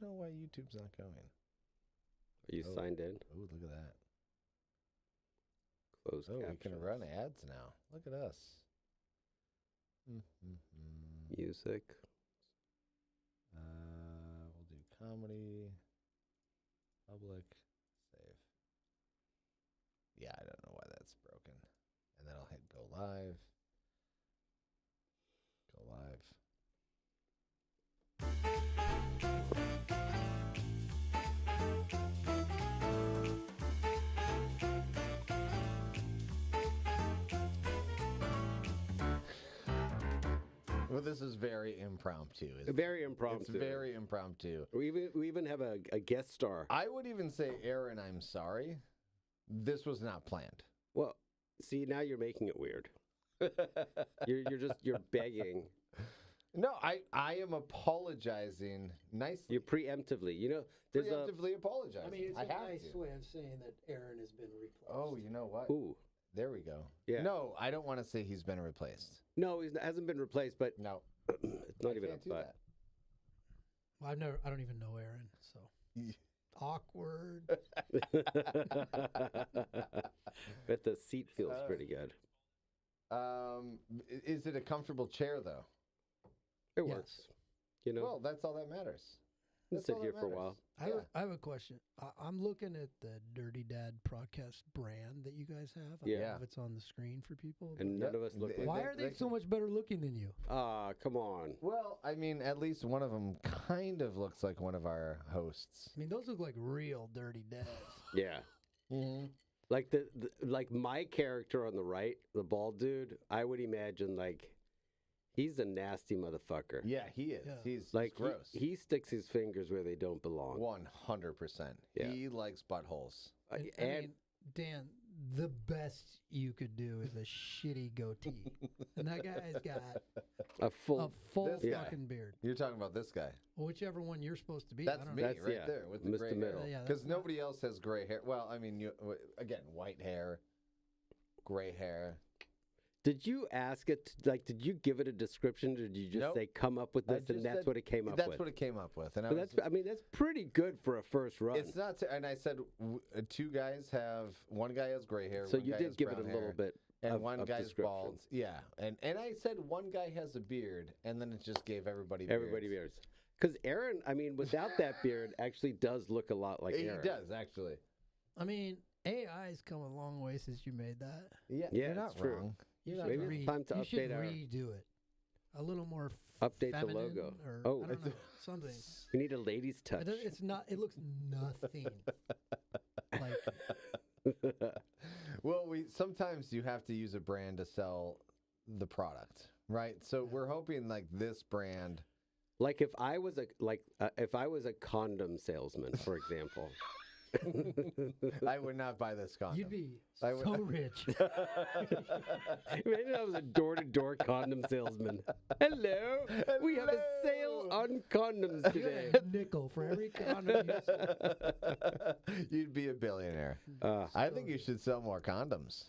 don't know why YouTube's not going. Are you signed in? Oh, look at that. Closed Oh, we can captions. run ads now. Look at us. Music. We'll do comedy, public, save. Yeah, I don't know why that's broken. And then I'll hit go live. Go live. Well, this is very impromptu. Isn't Very it? impromptu. It's very impromptu. We even have a guest star. I would even say, Aaron, I'm sorry. This was not planned. Well, see, now you're making it weird. you're begging. No, I am apologizing nicely. You're preemptively. You know, there's Preemptively apologizing. I mean, it's I a have nice to. way of saying that Aaron has been replaced. Oh, you know what? Ooh. There we go. Yeah. No, I don't want to say he's been replaced. No, he hasn't been replaced, but No. it's not even a Can't do but. Well, I don't even know Aaron, so awkward. Bet the seat feels pretty good. Is it a comfortable chair, though? It Yes. works. You know, Well, that's all that matters. We'll That's sit all here that for a matters. while. I have a question. I'm looking at the Dirty Dad podcast brand that you guys have. I don't Yeah. know if it's on the screen for people. And Yep. none of us look like. why are they so much better looking than you? Ah, come on. Well, I mean, at least one of them kind of looks like one of our hosts. I mean, those look like real Dirty Dads. Yeah. Like like my character on the right, the bald dude, I would imagine like he's a nasty motherfucker. Yeah, he is. Yeah. He's Like gross. he sticks his fingers where they don't belong. 100%. Yeah. He likes buttholes. And, I mean, Dan, the best you could do is a shitty goatee, and that guy's got a full a full This guy. fucking beard. You're talking about this guy. Well, whichever one you're supposed to be. That's I don't me know. That's- right yeah, there with the Mr. gray hair. Middle. Yeah, Because that's nobody else has gray hair. Well, I mean, again, white hair, gray hair. Did you ask it, like, did you give it a description, or did you just Nope. say, come up with I this, and just that's said- what it came up That's with? what it came up with. And I But was, that's, I mean, that's pretty good for a first run. it's not, and I said two guys have, one guy has gray hair, So one you guy did has give it a brown little hair, bit and of, one of guy's description. bald. Yeah, and I said one guy has a beard, and then it just gave everybody Everybody beards. beards. Because Aaron, I mean, without that beard, actually does look a lot like He Aaron. does, actually. I mean, AI's come a long way since you made that. Yeah, Yeah, you're not it's true. wrong. You Maybe should it's time to you should update our- redo it. A little more Update the feminine logo. Or, Oh. I don't know, something. We need a lady's touch. It's not. It looks nothing like. Well, sometimes you have to use a brand to sell the product, right? So we're hoping like this brand. Like if I was a condom salesman, for example. I would not buy this condom. You'd be I would- so rich. Imagine I was a door-to-door condom salesman. Hello, we have a sale on condoms You today. get a nickel for every condom you sell. You'd be a billionaire. I think you should sell more condoms.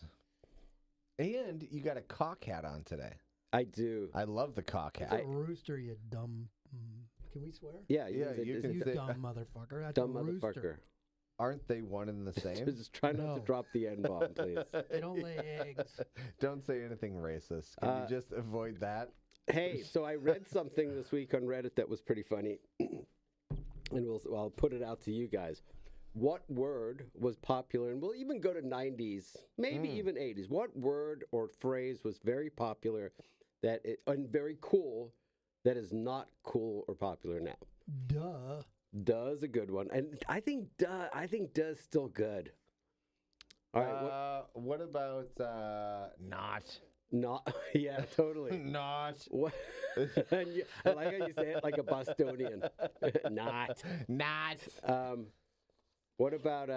And you got a cock hat on today. I do. I love the cock It's hat. a rooster, you dumb. Can we swear? Yeah, Yeah, you it's can You say- dumb motherfucker. That's dumb a rooster. motherfucker. Aren't they one and the same? Just try not to No. drop the N-bomb, please. They don't lay eggs. Don't say anything racist. Can you just avoid that? Hey, so I read something this week on Reddit that was pretty funny, and I'll put it out to you guys. What word was popular, and we'll even go to 90s, maybe even 80s. What word or phrase was very popular and very cool that is not cool or popular now? Duh. Duh is a good one, and I think duh is still good. All right, What about not? not yeah, totally. Not. What? I like how you say it like a Bostonian. Not. Not. What about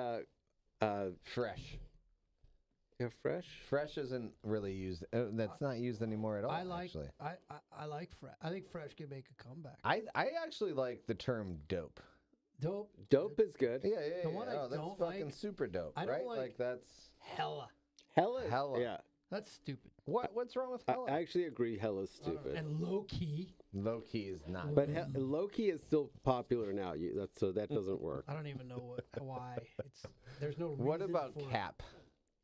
Fresh. yeah, fresh? Fresh isn't really used. That's not used anymore at all. I like. Actually, I like fresh. I think fresh can make a comeback. I actually like the term dope. Dope. Dope is good. Yeah. The one I that's don't fucking like- super dope, I don't right? like- That's Hella. Hella. Hella. Yeah. That's stupid. what's wrong with hella? I actually agree. Hella's stupid. And low key. Low key is not. But Loki is still popular now. So that doesn't work. I don't even know why. There's no reason What about for it. Cap?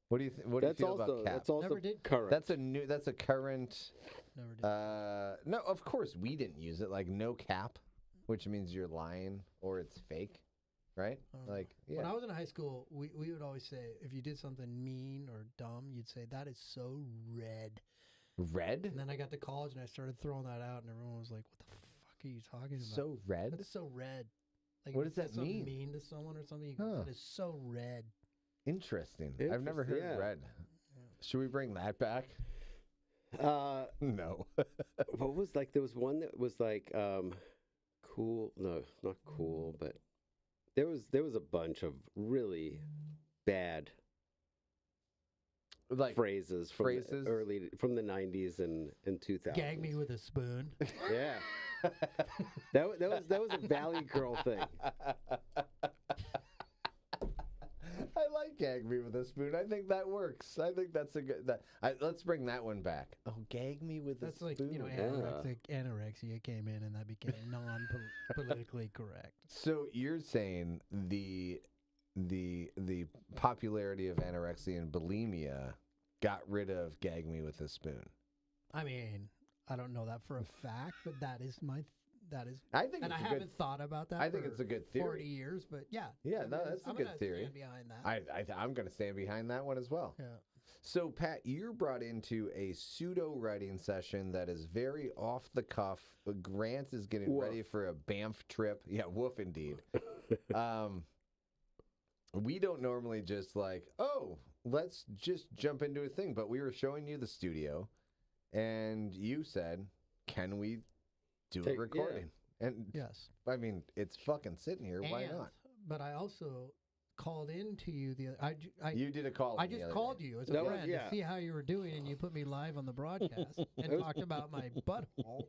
What do you what do you That's feel also about Cap? that's also Never did. current. That's a current. Never did. No, of course we didn't use it. Like no cap, which means you're lying or it's fake, right? Like yeah. When I was in high school, we would always say if you did something mean or dumb, you'd say that is so red. Red? And then I got to college and I started throwing that out, and everyone was like, "What the fuck are you talking about? So red? That is so red." Like, What if does you that said something mean? Mean to someone or something? You go, Huh. That is so red. Interesting. I've never heard Interesting, yeah. red. Should we bring that back? No. What was like? There was one that was like cool. No, not cool, but there was a bunch of really bad Like phrases from phrases? from the 90s and 2000s. Gag me with a spoon. Yeah. that was a Valley Girl thing. I like gag me with a spoon. I think that works. I think that's a good. Let's bring that one back. Oh, gag me with That's a like, spoon. anorexia came in and that became non-politically correct. So you're saying the popularity of anorexia and bulimia got rid of gag me with a spoon. I mean, I don't know that for a fact, but that is. I think And it's I a haven't good. thought about that. I think for it's a good 40 theory. years, but yeah. Yeah, I no, mean, that's a I'm good gonna theory. stand behind that. I'm going to stand behind that one as well. Yeah. So, Pat, you're brought into a pseudo writing session that is very off the cuff. Grant is getting Woof. ready for a Banff trip. Yeah, woof indeed. We don't normally just like, oh, let's just jump into a thing. But we were showing you the studio, and you said, can we do a Take- yeah. recording? And Yes. I mean, it's fucking sitting here. Why And- not? But I also called in to you You did a call. I in the just other called day. you as a That was- friend yeah. to see how you were doing, and you put me live on the broadcast and talked about my butthole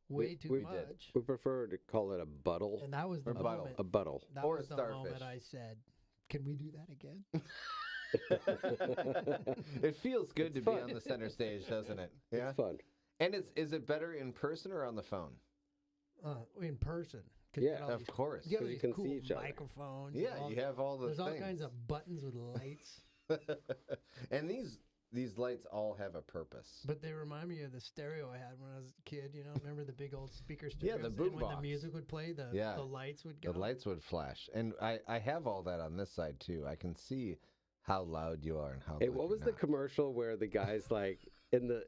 way too we much. did. We prefer to call it a buttle. And that was the Or buttle. moment. A buttle. That Or a was the starfish. moment I said, "Can we do that again?" It feels good to It's be fun. on the center stage, doesn't it? Yeah. It's fun. And is it better in person or on the phone? In person. 'Cause Yeah, you got all Of these- course. You have 'cause you these can cool see each other. microphones. Yeah, all- you have all the There's things. all kinds of buttons with lights, And these lights all have a purpose. but they remind me of the stereo I had when I was a kid. You know, remember the big old speaker Yeah, stereos? the And boom when the box. music would play, the Yeah. lights would go. The lights would flash. And I have all that on this side too. I can see how loud you are and how Hey, loud what you're was the not. commercial where the guy's like in the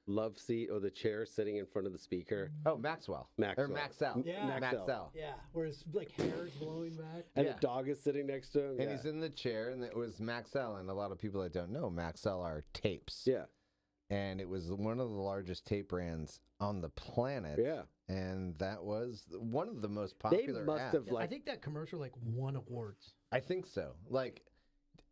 love seat or the chair sitting in front of the speaker? Oh, Maxwell. Maxwell. Or Maxell. Yeah. Maxell. Yeah, where his like hair's blowing back. And Yeah. the dog is sitting next to him. And yeah. he's in the chair, and it was Maxell. And a lot of people that don't know, Maxell are tapes. Yeah. And it was one of the largest tape brands on the planet. Yeah. And that was one of the most They popular must ads. have I like think that commercial like won awards. I think so. Like,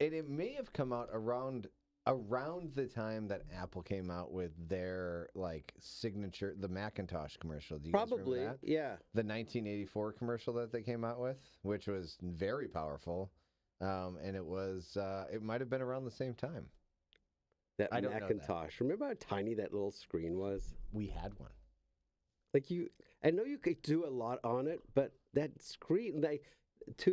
and it may have come out around the time that Apple came out with their like signature, the Macintosh commercial. Do you guys probably remember that? yeah. The 1984 commercial that they came out with, which was very powerful, and it might have been around the same time. That I don't know that. Macintosh. Remember how tiny that little screen was? We had one. Like I know you could do a lot on it, but that screen, to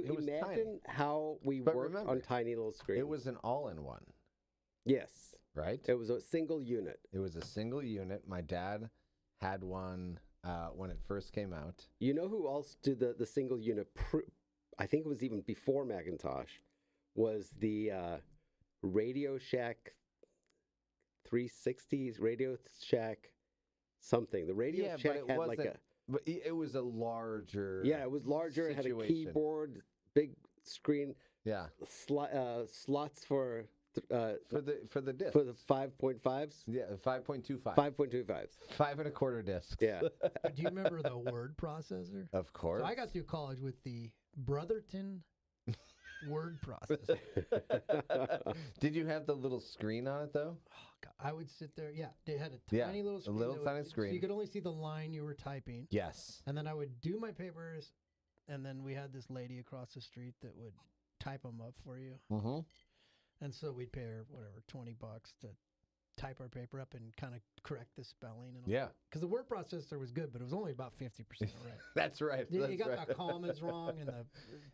It was imagine tiny. how we But worked remember, on tiny little screens. It was an all-in-one, yes. right? It was a single unit. It was a single unit. My dad had one when it first came out. You know who else did the single unit? I think it was even before Macintosh. Was the Radio Shack 360s? Radio Shack something. The Radio Yeah, Shack but it had wasn't. like a But it was a larger. yeah. It was larger. It had a situation. keyboard, big screen, Yeah, slots for for the disc. for the 5.5s, Yeah, 5.25. 5.25s. 5 1/4 discs. Yeah. Do you remember the word processor? Of course. So I got through college with the Brotherton word processor. Did you have the little screen on it though? Oh, God, I would sit there. Yeah, they had a Yeah, tiny little a screen. little that tiny so screen. you could only see the line you were typing. Yes. And then I would do my papers, and then we had this lady across the street that would type them up for you. Mm-hmm. And so we'd pay her whatever $20 to type our paper up and kind of correct the spelling and all. Yeah, Because the word processor was good, but it was only about 50% right. that's right. You That's got right. the commas wrong and the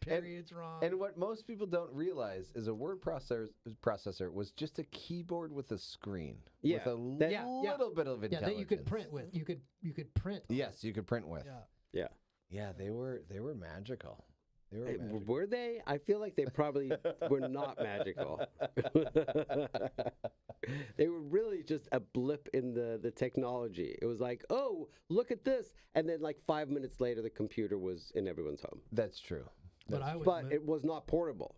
periods wrong. And what most people don't realize is a word processor was just a keyboard with a screen. Yeah, With a that- little bit of intelligence. that you could print with. You could print. on. Yes, you could print with. Yeah. Yeah. Yeah, they were magical. They were magical. Were they? I feel like they probably were not magical. They were really just a blip in the technology. It was like, oh, look at this. And then like 5 minutes later, the computer was in everyone's home. That's true. But I would. But it was not portable.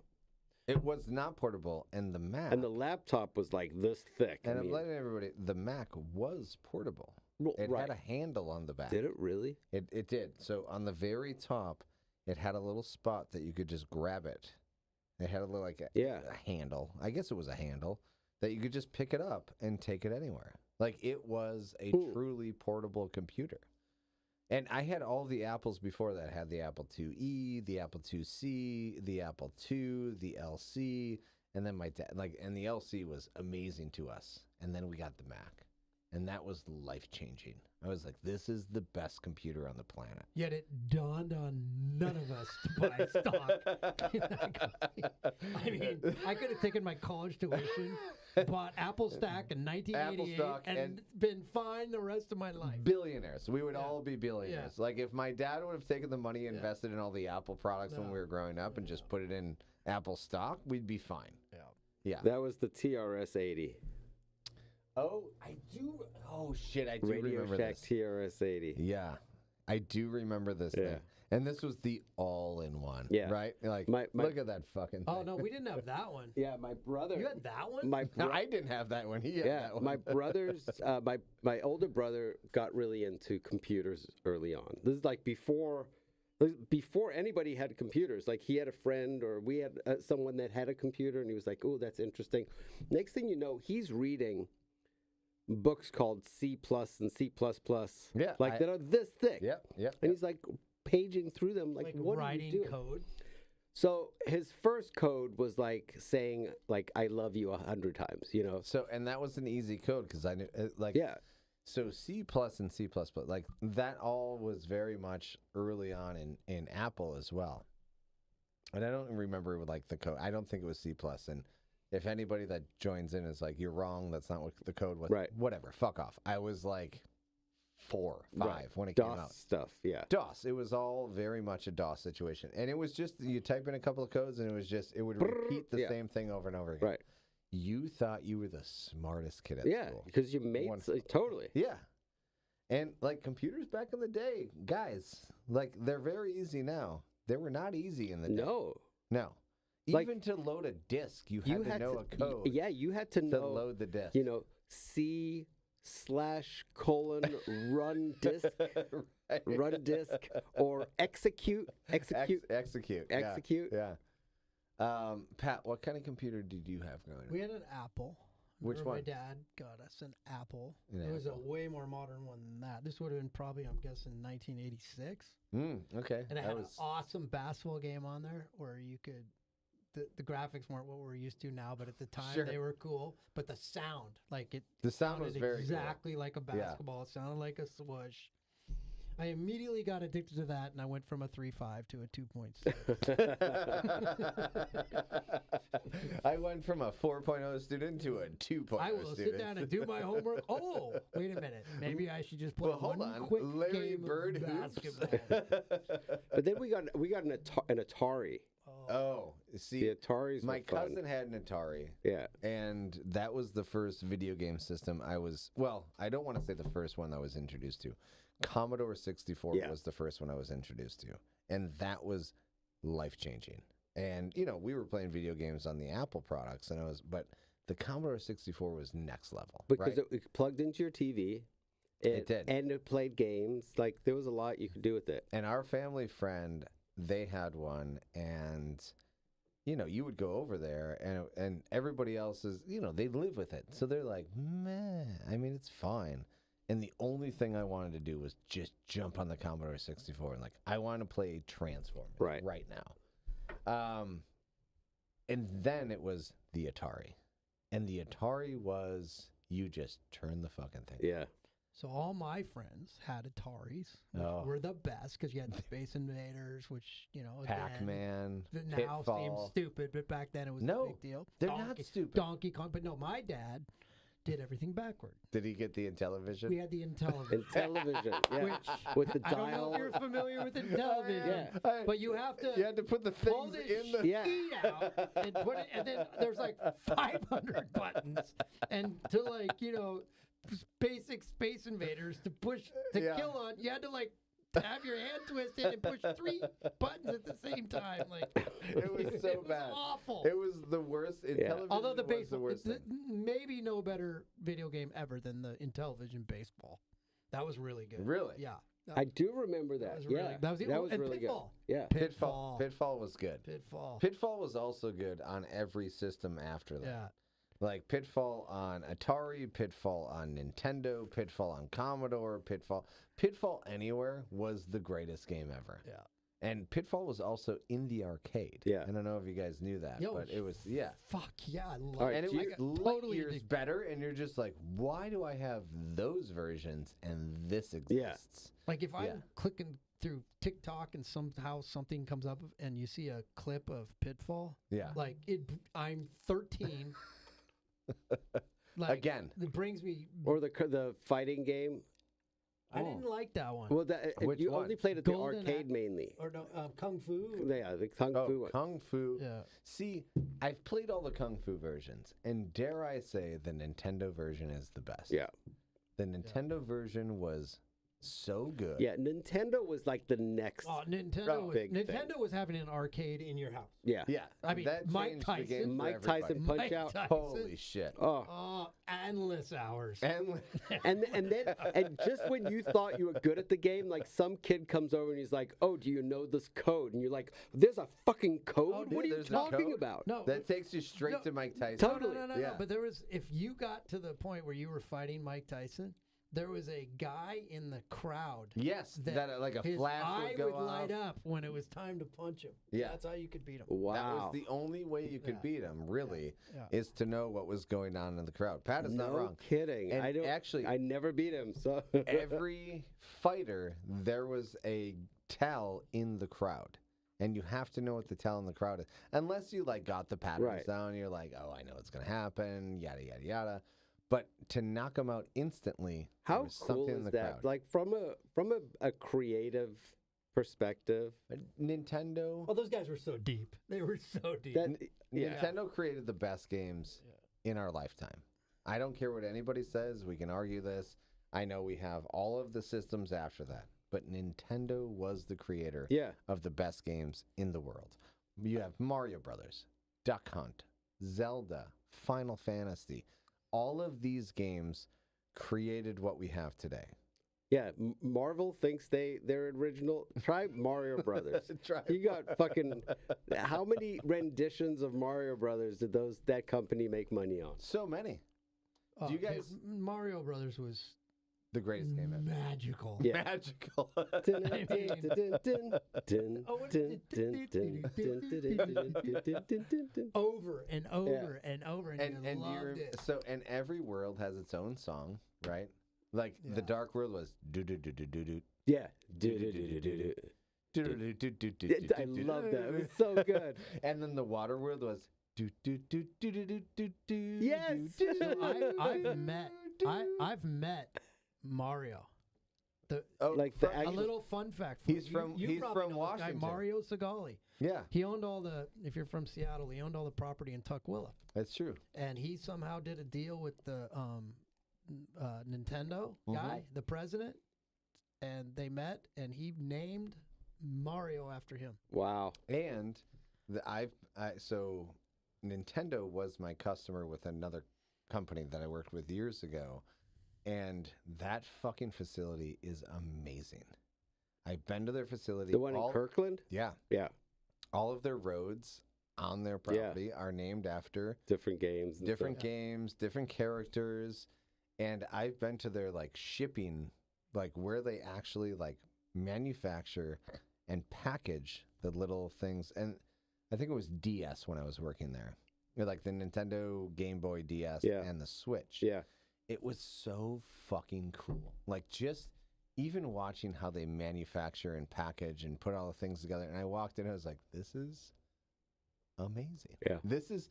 It was not portable, and the Mac. And the laptop was like this thick. And I I'm mean, letting everybody, the Mac was portable. well, It right. had a handle on the back. Did it really? It did. So on the very top, it had a little spot that you could just grab it. It had a little like Yeah. a handle. I guess it was a handle that you could just pick it up and take it anywhere. Like it was a Ooh. truly portable computer. And I had all the Apples before that. I had the Apple IIe, the Apple IIc, the Apple II, the LC, and then my dad and the LC was amazing to us. And then we got the Mac. And that was life-changing. I was like, this is the best computer on the planet. Yet it dawned on none of us to buy stock. I mean, I could have taken my college tuition, bought Apple Stack in 1988, Stock and been fine the rest of my life. Billionaires. We would Yeah. all be billionaires. Yeah. Like if my dad would have taken the money, invested in all the Apple products when No. we were growing up, and just put it in Apple stock, we'd be fine. Yeah. Yeah. That was the TRS-80. Oh, I do. Oh shit, I do Radio remember Shack this. TRS-80. Yeah, I do remember this Yeah. thing. And this was the all-in-one. Yeah. Right. Like, My- look at that fucking thing. Oh no, we didn't have that one. Yeah, my brother. You had that one? My No, bro- I didn't have that one. He had yeah, that one. my brother's my older brother got really into computers early on. This is like before anybody had computers. Like he had a friend or we had someone that had a computer, and he was like, "Oh, that's interesting." Next thing you know, he's reading books called C+ and C++. Yeah, like that are this thick. Yep. And he's like paging through them, like, what are you writing doing? code. So his first code was like saying like "I love you" 100 times. You know. So, and that was an easy code because I knew, like, Yeah. So C+ and C++, like that all was very much early on in Apple as well. And I don't remember like the code. I don't think it was C+. And if anybody that joins in is like, you're wrong, that's not what the code was. Right. Whatever, fuck off. I was like 4, 5 Right. when it came DOS out. stuff. Yeah. DOS. It was all very much a DOS situation. And it was just, you type in a couple of codes and it would repeat the Yeah. same thing over and over again. Right. You thought you were the smartest kid at Yeah, school. because you made totally. Yeah. And like computers back in the day, guys, like they're very easy now. They were not easy in the day. No, No. Like, Even to load a disk, you had to know a code Yeah, you had to to know. load the disk. You know, C/:run disk, Right. run disk, or execute. Execute. yeah, Execute. Yeah. Pat, what kind of computer did you have growing up? We had an Apple. Which Remember one? My dad got us an Apple. An It was a Apple. way more modern one than that. This would have been probably, I'm guessing, 1986. Okay. And it that had was an awesome basketball game on there where you could. The graphics weren't what we're used to now, but at the time Sure. they were cool. But the sound, like it the sound was sounded very exactly like a basketball. It sounded like a swoosh. I immediately got addicted to that, and I went from a 3.5 to a 2.6. I went from a 4.0 student to a 2.0 I will student. sit down and do my homework. Oh, wait a minute. Maybe I should just play Well, hold one on. quick Larry game Bird of hoops. basketball. But then we got an Atari. Oh, see, The Ataris my were fun. cousin had an Atari. Yeah. And that was the first video game system I don't want to say the first one I was introduced to. Commodore 64 Yeah. was the first one I was introduced to. And that was life-changing. And, we were playing video games on the Apple products, but the Commodore 64 was next level. Because right? it plugged into your TV. It did. And it played games. Like, there was a lot you could do with it. And our family friend, they had one, and you would go over there, and everybody else is, they live with it, so they're like, meh. I mean, it's fine. And the only thing I wanted to do was just jump on the Commodore 64 and I want to play Transformers right now. And then it was the Atari, and the Atari was you just turn the fucking thing. Yeah. So all my friends had Ataris, which Oh. were the best because you had Space Invaders, which again, Pac-Man, now seems Pitfall. stupid, but back then it was No, a big deal. they're not stupid. Donkey Kong, but no, my dad did everything backward. Did he get the Intellivision? We had the Intellivision. And television. Yeah. Which With the I don't know dial. if you're familiar with Intellivision, Yeah. but you have to. You had to put the pull things this in the. Yeah. feet out and put it, and then there's like 500 buttons, and to basic Space Invaders to push to Yeah. kill on, you had to like have your hand twisted and push 3 buttons at the same time. Like It was so it was bad. awful. It was the worst. Intellivision Although the was baseball, the worst thing. maybe no better video game ever than the Intellivision baseball. That was really good. Really? Yeah. I do remember that. was really, Yeah. that was, and really Pitfall. good. Yeah. Pitfall. Pitfall was good. Pitfall. Pitfall was also good on every system after that. Yeah. Like Pitfall on Atari, Pitfall on Nintendo, Pitfall on Commodore, Pitfall Anywhere was the greatest game ever. Yeah. And Pitfall was also in the arcade. Yeah. I don't know if you guys knew that, Yo, but it was, yeah. Fuck yeah, I love All right, it. And it do was you- light totally years addicted. better, and you're just like, why do I have those versions and this exists? Like if I'm Yeah. clicking through TikTok and somehow something comes up and you see a clip of Pitfall, Yeah. like I'm 13. Like, Again. it brings me. Or the fighting game. I didn't like that one. Well, that, Which you one? only played at the Golden arcade Axe- mainly. Or no, Kung Fu. Yeah, the Kung Fu one. Kung Fu. Yeah. See, I've played all the Kung Fu versions, and dare I say the Nintendo version is the best. Yeah. The Nintendo version was so good. Yeah, Nintendo was like the next. Oh, Nintendo big thing. was having an arcade in your house. Yeah. Yeah. I mean, that Mike changed Tyson- the game for Mike everybody. Tyson Punch Mike Out. Tyson. Holy shit. Oh. Oh, endless hours. And And just when you thought you were good at the game, like some kid comes over and he's like, "Oh, do you know this code?" And you're like, "There's a fucking code. Oh, what are you there's a talking code? about?" No, that takes you straight No. to Mike Tyson. Totally. No. Yeah. But there was, if you got to the point where you were fighting Mike Tyson, there was a guy in the crowd. Yes, that like a his flash eye would go would light off. up when it was time to punch him. Yeah. That's how you could beat him. Wow. That was the only way you could Yeah. beat him, really, Yeah. is to know what was going on in the crowd. Pat is not no wrong. kidding. And I don't actually- I never beat him. So Every fighter, there was a tell in the crowd. And you have to know what the tell in the crowd is. Unless you like got the patterns Right. down, you're like, oh, I know what's going to happen, yada, yada, yada. But to knock them out instantly, there how was cool something in is the that? crowd. Like from a creative perspective. Nintendo, Oh, those guys were so deep. They were so deep. That yeah. Nintendo created the best games in our lifetime. I don't care what anybody says. We can argue this. I know we have all of the systems after that, but Nintendo was the creator Yeah. of the best games in the world. You have Mario Brothers, Duck Hunt, Zelda, Final Fantasy. All of these games created what we have today. Yeah, Marvel thinks they're original. Try Mario Brothers. You got fucking how many renditions of Mario Brothers did that company make money on? So many. Oh, you dude, guys- Mario Brothers was The greatest game ever. magical. Yeah. Magical. Over and over and over, and, you and loved it. and every world has its own song, right? Like the Yeah. Dark World was do do do do do do. Yeah. I I love that. It was so good. And then the Water World was do do do do do do do do. Yes. do, do, So do, I've met Mario. Oh, Like the from- A actual- little fun fact. For He's you, from- you he's probably from know this guy, Washington. Mario Segali. yeah, He owned all the. If you're from Seattle, he owned all the property in Tukwila, that's true. and he somehow did a deal with the Nintendo guy, the president, and they met, and he named Mario after him. Wow. And so Nintendo was my customer with another company that I worked with years ago, and that fucking facility is amazing. I've been to their facility. The one in Kirkland? Yeah, Yeah. all of their roads on their property are named after Different games. and different stuff. games, different characters, and I've been to their like shipping, like where they actually like manufacture and package the little things. And I think it was DS when I was working there. Like the Nintendo Game Boy DS Yeah. and the Switch. Yeah. it was so fucking cool. Like, just even watching how they manufacture and package and put all the things together. And I walked in, I was like, this is amazing. Yeah. This is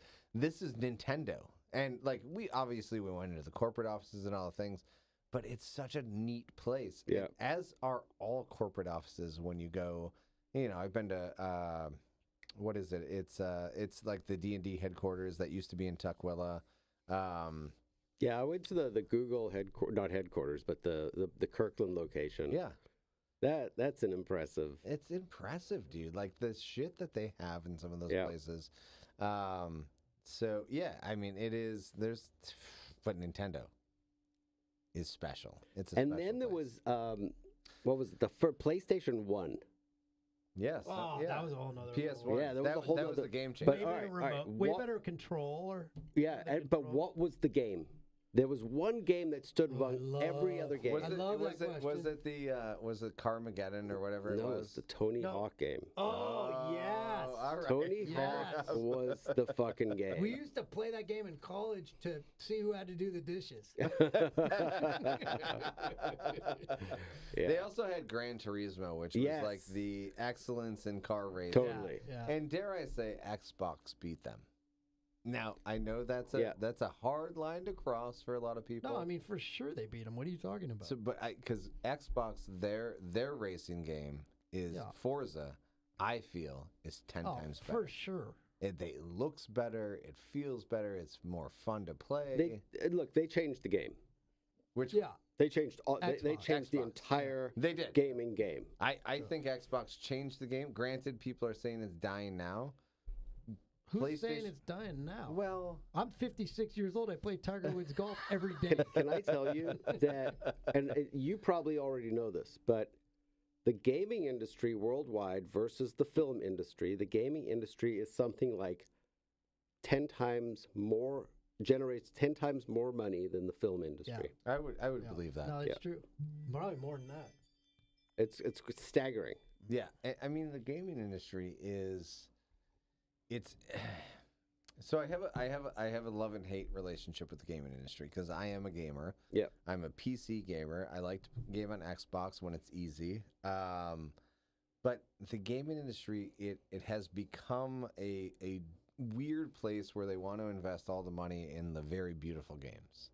Nintendo. And like, we went into the corporate offices and all the things, but it's such a neat place. Yeah. As are all corporate offices when you go, I've been to what is it? It's like the D&D headquarters that used to be in Tukwila. Yeah, I went to the Google not headquarters, but the Kirkland location. Yeah. That's an impressive. It's impressive, dude. Like the shit that they have in some of those Yeah. places. So yeah, I mean, but Nintendo is special. It's a And special then there place. was what was it? For PlayStation 1. Yes. Oh, yeah. that was a whole nother. PS1. Yeah, that was a whole that was nother- a game changer. But Way all better right, all right, remote, way what- better controller. Yeah, better but control. what was the game? There was one game that stood among every other game. I love that was question. it was it Carmageddon or whatever it No, was? it's the Tony No. Hawk game. Oh, yes. all right. Tony Yes. Hawk was the fucking game. We used to play that game in college to see who had to do the dishes. They also had Gran Turismo, which was Yes. like the excellence in car racing. Totally. Yeah. And dare I say, Xbox beat them. Now I know that's Yeah. a hard line to cross for a lot of people. No, I mean for sure they beat him. What are you talking about? so, but because Xbox, their racing game is Yeah. Forza. I feel is 10 times better. for sure. It looks better. It feels better. It's more fun to play. They changed the game. which Yeah. They changed they Xbox. changed the Xbox. entire they did. gaming game. I think Xbox changed the game. Granted, people are saying it's dying now. Who's saying PlayStation- it's dying now? Well, I'm 56 years old. I play Tiger Woods golf every day. Can I tell you that, and you probably already know this, but the gaming industry worldwide versus the film industry, the gaming industry is something like 10 times more, generates 10 times more money than the film industry. I would Yeah. believe that. No, it's Yeah. true. Probably more than that. It's staggering. Yeah, I mean the gaming industry it's so I have a love and hate relationship with the gaming industry because I am a gamer. Yeah. I'm a PC gamer. I like to game on Xbox when it's easy. But the gaming industry it has become a weird place where they want to invest all the money in the very beautiful games.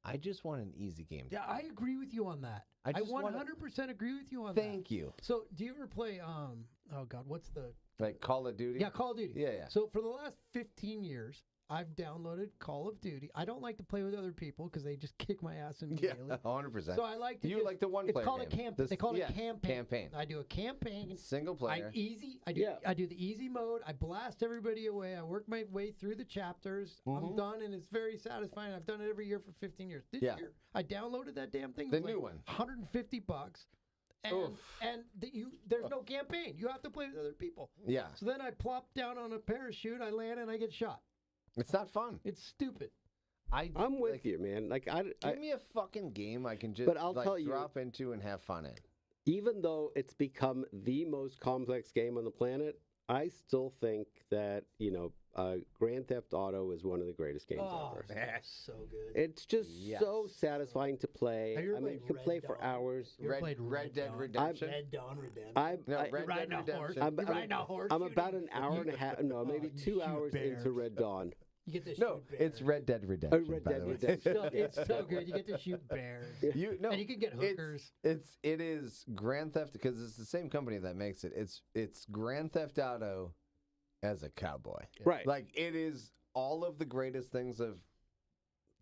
I just want an easy game. Yeah, I agree with you on that. I I just wanna- 100% agree with you on that. Thank you. So, do you ever play oh god, what's the Like Call of Duty. Yeah, Call of Duty. Yeah. So, for the last 15 years, I've downloaded Call of Duty. I don't like to play with other people because they just kick my ass Yeah, immediately. 100%. So I like to You just, like the one It's player called game. a camp. This- They call it yeah, a campaign. campaign. I do a campaign. Single player. I do. Yeah. I do the easy mode. I blast everybody away. I work my way through the chapters. I'm done, and it's very satisfying. I've done it every year for 15 years. This Yeah. year, I downloaded that damn thing. The It was new like one. $150, and Oof. there's no campaign. You have to play with other people. Yeah. So then I plop down on a parachute. I land and I get shot. It's not fun. It's stupid. I'm with you, man. Like Give me a fucking game I can just But I'll tell you- drop into and have fun in. even though it's become the most complex game on the planet, I still think that Grand Theft Auto is one of the greatest games Oh, ever. that's so good. It's just so Yes. satisfying to play. Have you I ever mean, you played can Red play for Dawn? hours. You ever Red- played Red Dead Dawn? Redemption? Red Dawn Redemption. I'm No, I- Red riding Dead a horse. Redemption. I'm, You're I'm- riding a horse. I'm shooting- about an hour and a half, no, maybe you 2 shoot hours into bears. Red Dawn. You get to No, shoot it's bears. Red Dead Redemption. Red by Dead the way. Redemption. It's so good. You get to shoot bears. And you can get hookers. It is Grand Theft because it's the same company that makes it. It's Grand Theft Auto as a cowboy. Right. Like it is all of the greatest things of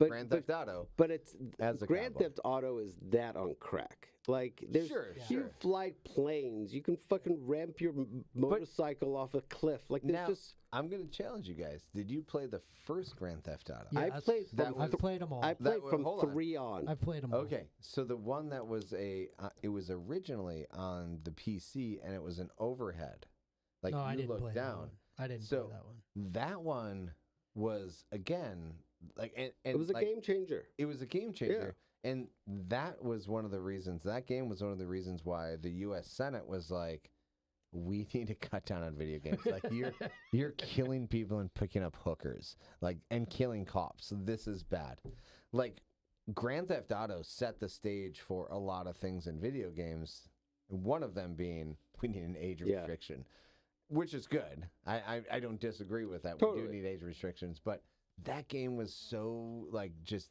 But, Grand but, Theft Auto. but it's As a Grand cowboy. Theft Auto is that on crack. Like there's Sure, you sure. fly planes, you can fucking ramp your motorcycle off a cliff. Like there's Now, just I'm going to challenge you guys. Did you play the first Grand Theft Auto? Yeah, I that's- played that from was- I've played them all. I played from hold on. 3 on. I've played them all. Okay, so the one that was it was originally on the PC and it was an overhead. Like no, you I didn't look play down. that one. I didn't So, play that one. That one was again like and It was a like, game changer. It was a game changer. And that was one of the reasons that game was one of the reasons why the US Senate was like, we need to cut down on video games. Like you're killing people and picking up hookers, like and killing cops. This is bad. Like Grand Theft Auto set the stage for a lot of things in video games. One of them being we need an age Yeah. restriction, which is good. I don't disagree with that. We Totally. do need age restrictions, but that game was so like just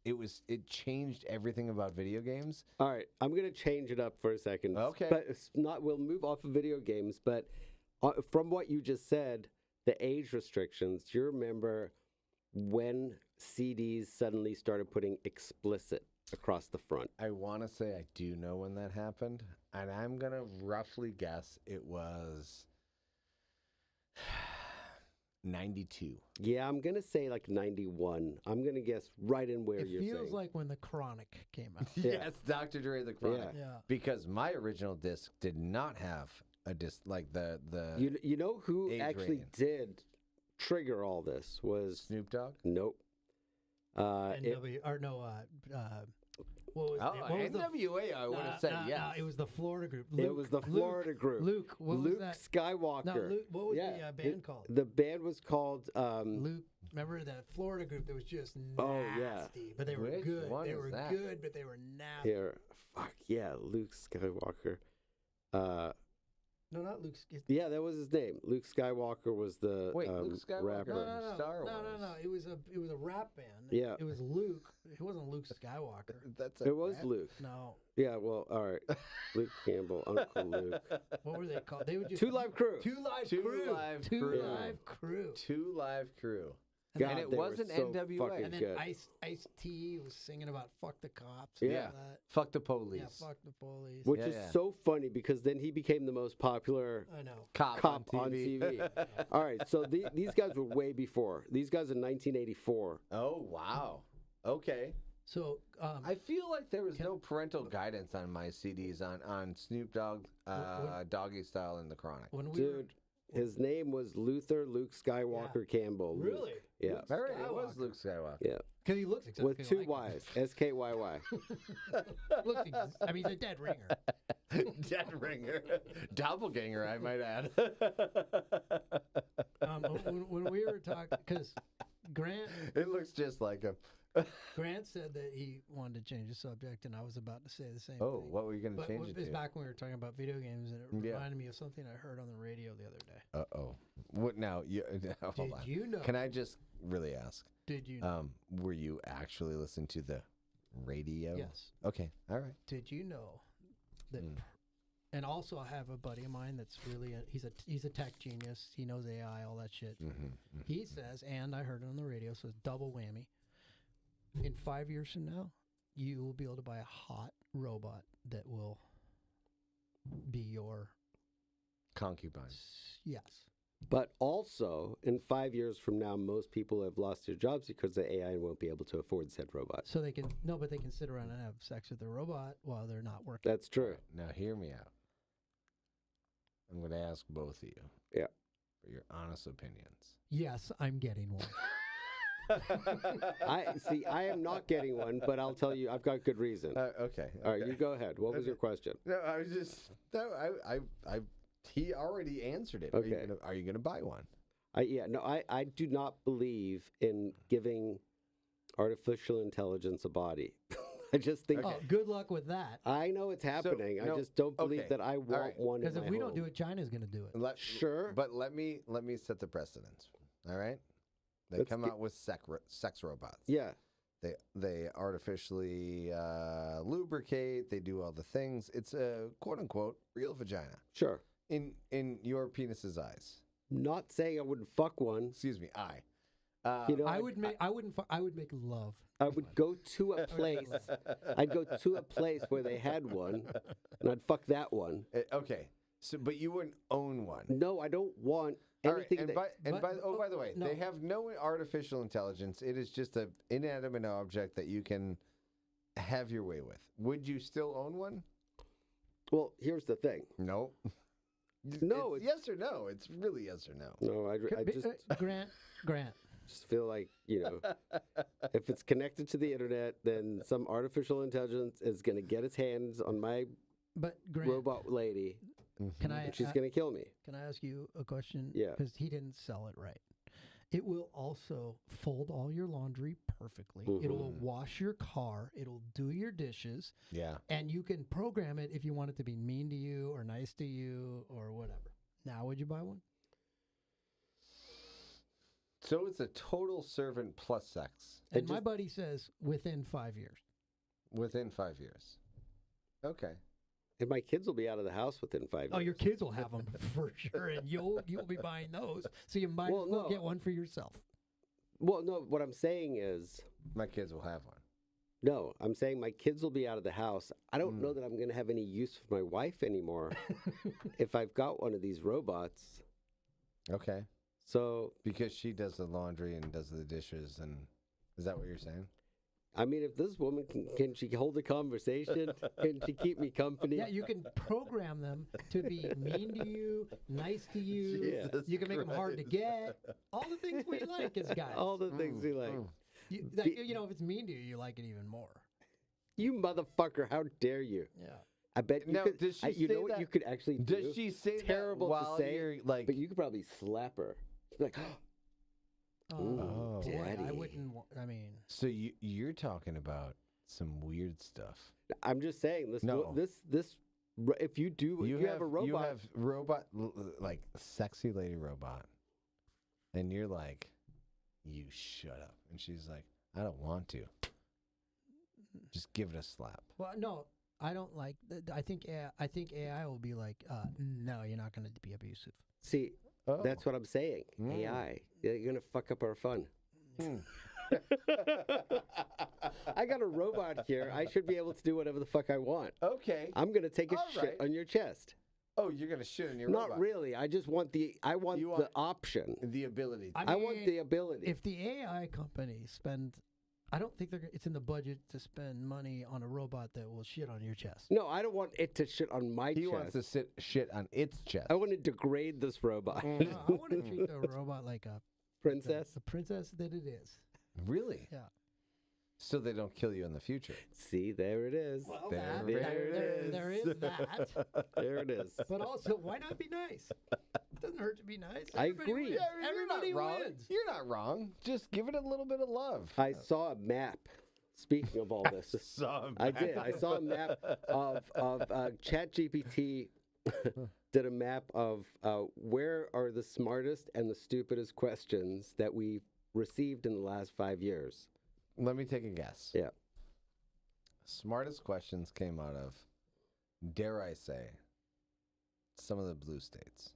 it changed everything about video games. All right, I'm gonna change it up for a second. Okay. but it's not. We'll move off of video games, but from what you just said, the age restrictions. Do you remember when CDs suddenly started putting explicit across the front? I want to say I do know when that happened, and I'm gonna roughly guess it was 92. Yeah, I'm gonna say like 91. I'm gonna guess right in where It you're feels saying. like when the Chronic came out. Yeah. Yes, Dr. Dre the Chronic. Yeah. Yeah. Because my original disc did not have a disc like the You know who age actually rating. did trigger all this was Snoop Dogg. nope. NW or no, what was Oh, it? What was the- NWA, I would have said no, yes. no, it was the Florida group. It was the Florida group. Luke, what Luke was that? Skywalker. No, Luke, what was Yeah, the band called? The band was called Luke, remember that Florida group that was just nasty, Oh, yeah. but they were Which good. one They is were that? good, but they were nasty. here. Fuck yeah, Luke Skywalker. No, not Luke. Yeah, that was his name. Luke Skywalker was the Wait, Luke Skywalker? rapper. No, Star no, Wars. no. It was a rap band. Yeah. It was Luke. It wasn't Luke Skywalker. That's It was Luke. No. Yeah, well, all right. Luke Campbell, Uncle Luke. What were they called? They would just Two Live Crew. Two Live Two Crew. Live Two Crew. Live Crew. Two Live Crew. God, and it they were wasn't so NWA. fucking And then good. Ice-T was singing about fuck the cops. And Yeah. all that. Fuck the police. Yeah, fuck the police. Which Yeah, is yeah. so funny because then he became the most popular I know. Cop on TV. All right, so these guys were way before. These guys in 1984. Oh, wow. Okay. So I feel like there was no parental guidance on my CDs on Snoop Dogg, Doggy Style, and The Chronic. when we were, Dude, his name was Luke Skywalker Campbell. Luke. really, Yeah. All right, it was Skywalker. Luke Skywalker. Yeah. because he looks exactly With two like Y's. SKYY. Looks I mean, he's a dead ringer. Dead ringer. Doppelganger, I might add. When we were talking, because Grant It looks just like him. said that he wanted to change the subject, and I was about to say the same Oh, thing. what were you going to But change it it was to? back when we were talking about video games, and it Yeah. reminded me of something I heard on the radio the other day. Uh-oh. What now? You, hold Did on. you know? Can I just really ask? Did you know? Were you actually listening to the radio? Yes. Okay. All right. Did you know that? Mm. And also, I have a buddy of mine that's really he's a tech genius. He knows AI, all that shit. Mm-hmm. He says, and I heard it on the radio, so it's double whammy. In 5 years from now, you will be able to buy a hot robot that will be your Concubine. yes. But also, in 5 years from now, most people have lost their jobs because the AI won't be able to afford said robot. So they can but they can sit around and have sex with the robot while they're not working. That's true. Now, hear me out. I'm going to ask both of you. Yeah. For your honest opinions. Yes, I'm getting one. I am not getting one, but I'll tell you, I've got good reason. Okay. All right, you go ahead. What was your question? No, I was just. No, he already answered it. Okay. Are you gonna buy one? I do not believe in giving artificial intelligence a body. I just think Oh, good luck with that. I know it's happening. no, I just don't believe okay, that I want right. one. Because in if my we don't home. do it, China's going to do it. Sure. But let me set the precedence. All right. They Let's come get- out with sex robots. Yeah. They artificially lubricate. They do all the things. It's a quote unquote real vagina Sure. in your penis's eyes. Not saying I wouldn't fuck one. Excuse me, eye. You know, I would make love. I would go to a place. I'd go to a place where they had one, and I'd fuck that one. Okay. So, but you wouldn't own one. No, I don't want All right, anything. by the way, no. they have no artificial intelligence. It is just an inanimate object that you can have your way with. Would you still own one? Well, here's the thing. No. No, It's yes or no. It's really yes or no. No, I just Grant. just feel like, if it's connected to the internet, then some artificial intelligence is going to get its hands on my But Grant, robot lady, can I and she's going to kill me. can I ask you a question? Yeah. Because he didn't sell it right. It will also fold all your laundry perfectly. It'll wash your car. It'll do your dishes. Yeah. And you can program it if you want it to be mean to you or nice to you or whatever. Now, would you buy one? So it's a total servant plus sex And my buddy says within 5 years. within 5 years. Okay. And my kids will be out of the house within 5 years. Oh, your kids will have them for sure, and you'll be buying those. So you might Well, as well no. get one for yourself. Well, no, what I'm saying is, My kids will have one. no, I'm saying my kids will be out of the house. I don't know that I'm going to have any use for my wife anymore if I've got one of these robots. Okay. So, Because she does the laundry and does the dishes, and is that what you're saying? I mean, if this woman can she hold a conversation? Can she keep me company? Yeah, you can program them to be mean to you, nice to you. Jesus You can make them hard to get. All the things we like as guys. All the things we like. You know, if it's mean to you, you like it even more. You motherfucker! How dare you? Yeah. I bet you Now, could. does she you say know what that- you could actually do? Does she say Terrible that while to say, you're like? but you could probably slap her. Like, Oh, boy, I daddy. wouldn't. I mean, So you're talking about some weird stuff. I'm just saying this. No. This. If you do, you have a robot. You have robot, like sexy lady robot, and you're like, you shut up, and she's like, I don't want to. Just give it a slap. well, no, I don't like. I think AI will be like, no, you're not going to be abusive. See, Oh. that's what I'm saying. AI. You're gonna fuck up our fun. I got a robot here. I should be able to do whatever the fuck I want. Okay. I'm gonna take a All shit right. on your chest. Oh, you're gonna shit on your Not robot. really. I just want the. I want You the want- option. The ability. I want the ability. If the AI companies spend, I don't think it's in the budget to spend money on a robot that will shit on your chest. No, I don't want it to shit on my He chest. wants to shit on its chest. I want to degrade this robot. No, I want to treat the robot like a Princess. the princess that it is. Really? Yeah. So they don't kill you in the future. See, there it is. There there is that. There it is. But also, why not be nice? It doesn't hurt to be nice. I Everybody agree. wins. Yeah, Everybody you're not wrong. wins. You're not wrong. Just give it a little bit of love. I saw a map. Speaking of all this, I did. I saw a map of ChatGPT did a map of where are the smartest and the stupidest questions that we've received in the last 5 years. Let me take a guess. Yeah. Smartest questions came out of, dare I say, some of the blue states.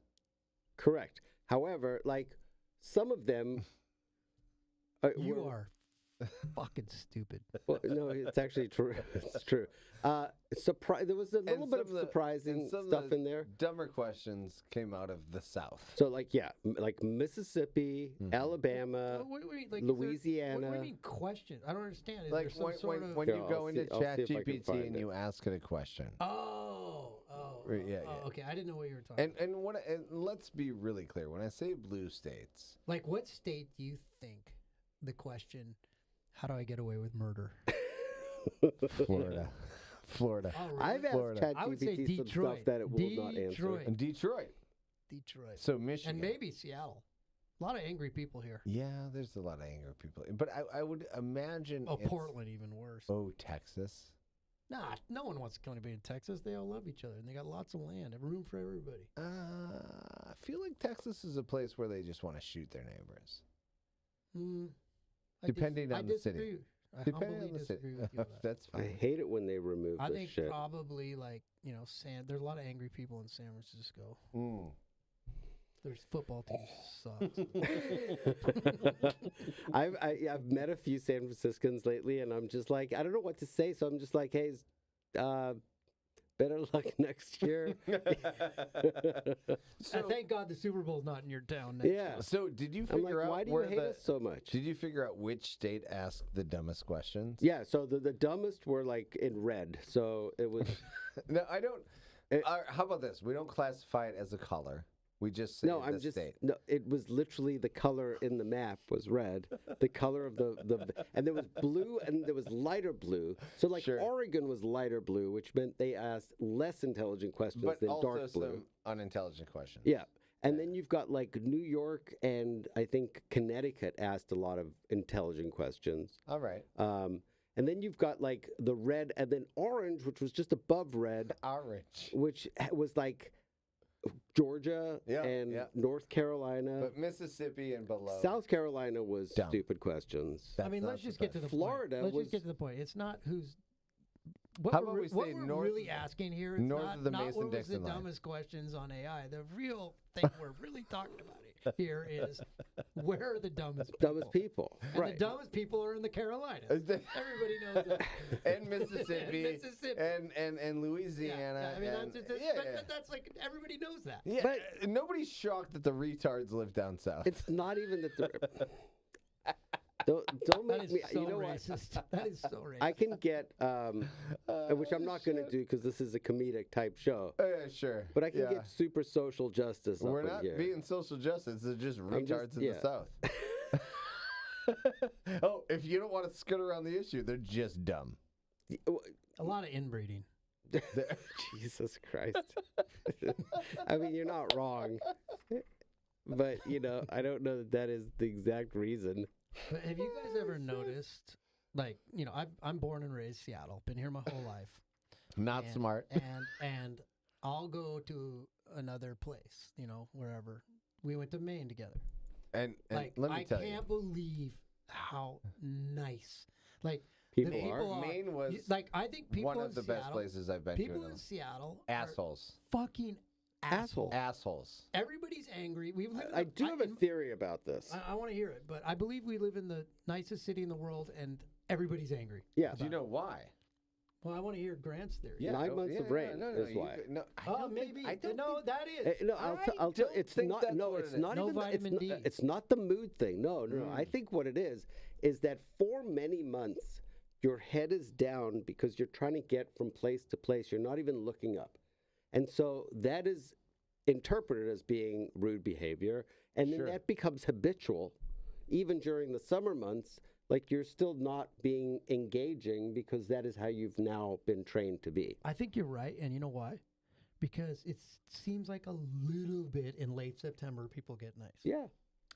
Correct. However, like some of them, You were- are fucking stupid. Well, no, it's actually true. It's true. There was a little bit of surprising stuff in there. Dumber questions came out of the South. So, like, yeah, like Mississippi, Alabama, Wait, like, Louisiana. What do you mean question? I don't understand. Is Like there some sort of... when Here, you I'll go into see- I'll see if I can ChatGPT find and it. you ask it a question. Oh, Yeah. okay. I didn't know what you were talking about. And let's be really clear. When I say blue states, Like, what state do you think the question, how do I get away with murder? Florida. Florida. Oh, really? I've asked Florida. I would say ChatGPT some Detroit. stuff that it will not answer. Detroit. And Detroit. Detroit. So Michigan. And maybe Seattle. A lot of angry people here. Yeah, there's a lot of angry people. But I would imagine. Oh, it's- Portland even worse. Oh, Texas. Nah, no one wants to come to be in Texas. They all love each other, and they got lots of land, have room for everybody. I feel like Texas is a place where they just want to shoot their neighbors. Depending on the city. disagree. I Depending humbly on the city. disagree with you on that. That's I fine. hate it when they remove I this think shit. probably like, there's a lot of angry people in San Francisco. Mm. Their football team sucks. I've met a few San Franciscans lately, and I'm just like, I don't know what to say, so I'm just like, hey, better luck next year. Thank God the Super Bowl's not in your town next Yeah. So did you I'm like, figure out why do you where hate us so much? Did you figure out which state asked the dumbest questions? Yeah, so the dumbest were like in red. So it was No, I don't. It- How about this? We don't classify it as a color. We just say no, the I'm just state. no. It was literally the color in the map was red. The color of the and there was blue and there was lighter blue. So like Sure. Oregon was lighter blue, which meant they asked less intelligent questions But than also dark blue. some unintelligent questions. Yeah. And then you've got like New York and I think Connecticut asked a lot of intelligent questions. All right. And then you've got like the red and then orange, which was just above red, Orange. which was like Georgia Yeah, and yeah. North Carolina. But Mississippi and below. South Carolina was Dumb. stupid questions. I mean, let's just get to the Florida point. Let's was- just get to the point. It's not who's. What How we're, about we what say we're north- really asking here is north not, of the not what was the Mason-Dixon line. dumbest questions on AI. The real thing we're really talking about here is where are the dumbest people? Dumbest people. And Right. the dumbest people are in the Carolinas. Everybody knows that. and Mississippi. And Mississippi. And Louisiana. I mean, and, that's like everybody knows that. yeah. But- Nobody's shocked that the retards live down south. It's not even that the. Don't That make is me. so You know what? racist. That is so racist. I can get, which I'm not going to do because this is a comedic type show. Sure. But I can yeah. get super social justice We're up in not here. being social justice. They're just I'm retards just- in the south. Oh, if you don't want to skirt around the issue, they're just dumb. a lot of inbreeding. Jesus Christ. I mean, you're not wrong. But, you know, I don't know that that is the exact reason. But have you guys ever noticed, like, you know, I'm born and raised Seattle, been here my whole life. Not and, smart. And I'll go to another place, you know, wherever. We went to Maine together. And Like, let me I tell you. can't believe how nice. Like, People the are. people are. Maine was like, I think people one in of the Seattle, best places I've been people to. in Seattle Assholes. are fucking assholes. Assholes. Everybody's angry. We live in I do have a theory about this. I want to hear it, but I believe we live in the nicest city in the world, and everybody's angry. Yeah. Do you know why? Well, I want to hear Grant's theory. 9 months of rain is why. No, I Oh, don't maybe. Think, I don't no, think, that is. No, I'll tell you, don't it's think not. that's No, what it's it is. not No even. vitamin D. It's not the mood thing. No, no. I think what it is that for many months your head is down because you're trying to get from place to place. You're not even looking up, and so that is interpreted as being rude behavior, and then Sure. that becomes habitual, even during the summer months. Like you're still not being engaging because that is how you've now been trained to be. I think you're right, and you know why? Because it seems like a little bit in late September people get nice. Yeah.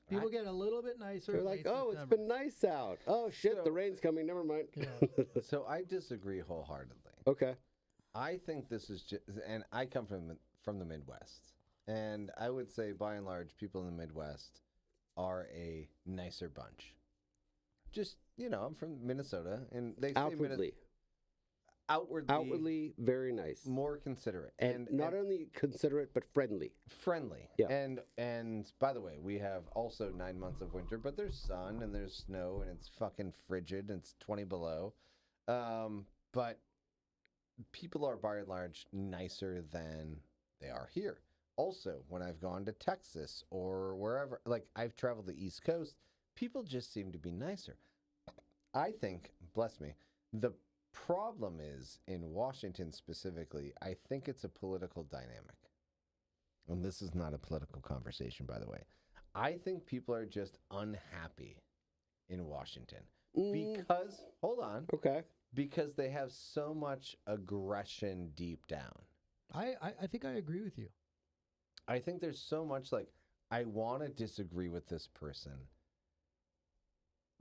People get a little bit nicer. They're in like, late oh, it's September. been nice out. Oh, shit, So- the rain's coming. Never mind. Yeah. So I disagree wholeheartedly. Okay. I think this is just, and I come from the Midwest, and I would say by and large, people in the Midwest are a nicer bunch. Just I'm from Minnesota, and they say Outwardly. Outwardly, very nice. more considerate And not only considerate, but friendly. friendly. Yeah. And by the way, we have also 9 months of winter, but there's sun and there's snow and it's fucking frigid and it's 20 below. But people are by and large nicer than they are here. Also, when I've gone to Texas or wherever, like I've traveled the East Coast, people just seem to be nicer. I think, bless me, the problem is in Washington specifically, I think it's a political dynamic. And this is not a political conversation, by the way. I think people are just unhappy in Washington because, hold on, Okay. because they have so much aggression deep down. I think I agree with you. I think there's so much like, I want to disagree with this person.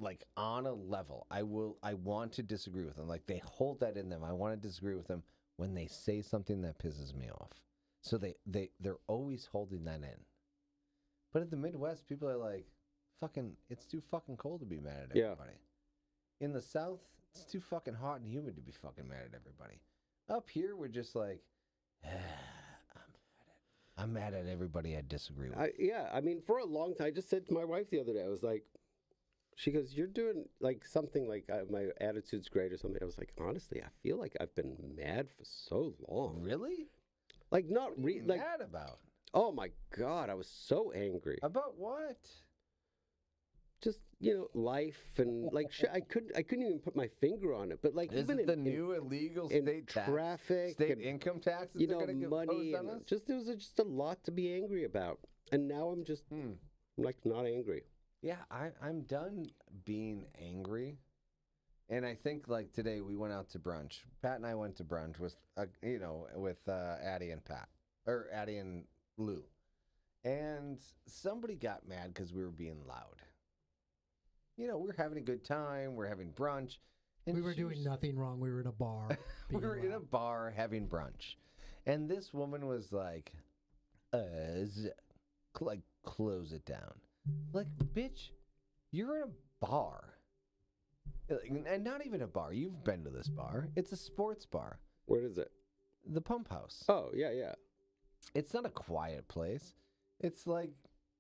Like on a level, I want to disagree with them. Like they hold that in them. I want to disagree with them when they say something that pisses me off. So they're always holding that in. But in the Midwest, people are like, fucking, it's too fucking cold to be mad at Yeah. everybody. In the South, it's too fucking hot and humid to be fucking mad at everybody. Up here, we're just like, I'm mad at everybody I disagree with. I mean, for a long time, I just said to my wife the other day, I was like, she goes, you're doing like something like my attitude's great or something. I was like, honestly, I feel like I've been mad for so long. Really? Like, not What are you like, mad about? oh my God, I was so angry. About what? Just, life and like, I couldn't even put my finger on it. But like, Is even it the in new illegal in state tax? traffic State and, income taxes they're going to get money imposed on and us? just, there was just a lot to be angry about. And now I'm just, I'm like not angry. Yeah, I'm done being angry. And I think like today we went out to brunch. Pat and I went to brunch with, with Addie and Pat. Or Addie and Lou. And somebody got mad because we were being loud. You know, we're having a good time. We're having brunch. And We were she doing was- nothing wrong. We were in a bar. We being were in a loud. bar having brunch. And this woman was like, like, close it down. Like, bitch, you're in a bar. And not even a bar. You've been to this bar. It's a sports bar. What is it? The Pump House. Oh, yeah, yeah. It's not a quiet place. It's like,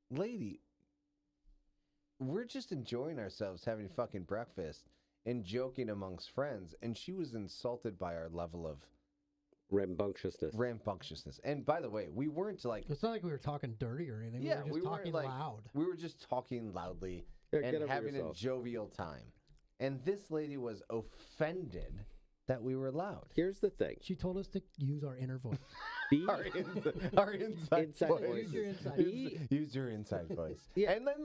lady, we're just enjoying ourselves having fucking breakfast and joking amongst friends. And she was insulted by our level of Rambunctiousness. rambunctiousness. And by the way, we weren't like, It's not like we were talking dirty or anything. yeah, we were just we weren't talking like, loud. we were just talking loudly Yeah, get and over having yourself. a jovial time. And this lady was offended that we were loud. Here's the thing. She told us to use our inner voice. Be, Our inside, Inside voice. voices. Use your inside. Use your inside voice. Yeah. And then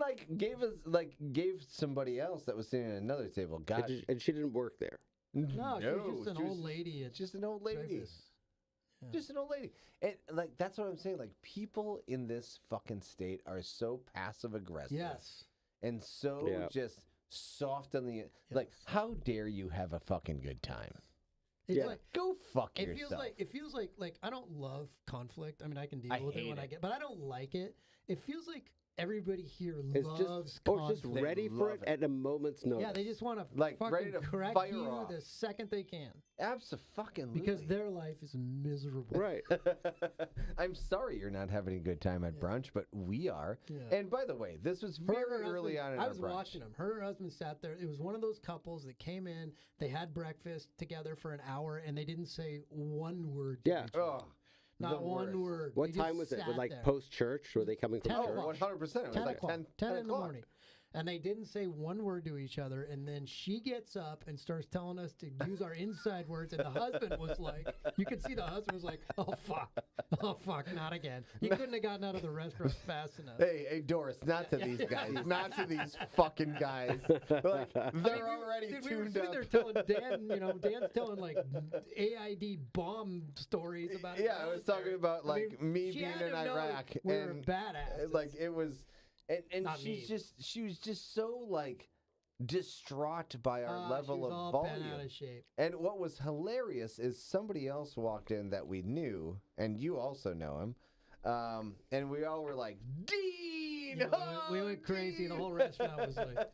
gave somebody else that was sitting at another table. God, and she didn't work there. No, she was just an she old lady. At Just an old lady. breakfast. Yeah. Just an old lady. And like that's what I'm saying. Like people in this fucking state are so passive aggressive. Yes. And so Yeah. just soft on the like. Yes. How dare you have a fucking good time? It's Yeah. like Go fuck it yourself. feels like I don't love conflict. I mean, I can deal I with it hate when I it. get, but I don't like it. It feels like everybody here It's loves just conflict. They ready for love it it. at a moment's notice. Yeah, they just want to Like, fucking ready to correct fire you off. the second they can Abso-fucking-lutely. because their life is miserable. right. I'm sorry you're not having a good time at brunch, but we are. Yeah. And by the way, this was Her very early husband- on in I our was brunch. watching them. Her husband sat there. It was one of those couples that came in. They had breakfast together for an hour, and they didn't say one word. to Yeah. each other. Oh, Not the one worst. word. What They time just was it? sat Was like there. post church? Were they coming from 10 Oh, church? o'clock. 100%. It was 10 like o'clock. 10 in the o'clock. morning. And they didn't say one word to each other. And then she gets up and starts telling us to use our inside words. And the husband was like, you could see the husband was like, oh, fuck, not again. He couldn't have gotten out of the restaurant fast enough. Hey, Doris, not to these guys. Not to these fucking guys. Like, they're already Dude, we were tuned sitting up. there telling Dan, Dan's telling like AID bomb stories about it. Yeah, I was talking about I like mean, me she being had in to know Iraq we were and badasses. like it was and Not she me. was just so like distraught by our She level was of all volume. bent out of shape. And what was hilarious is somebody else walked in that we knew, and you also know him. And we all were like, Dean! Yeah, oh, we went crazy. The Dean!" whole restaurant was like,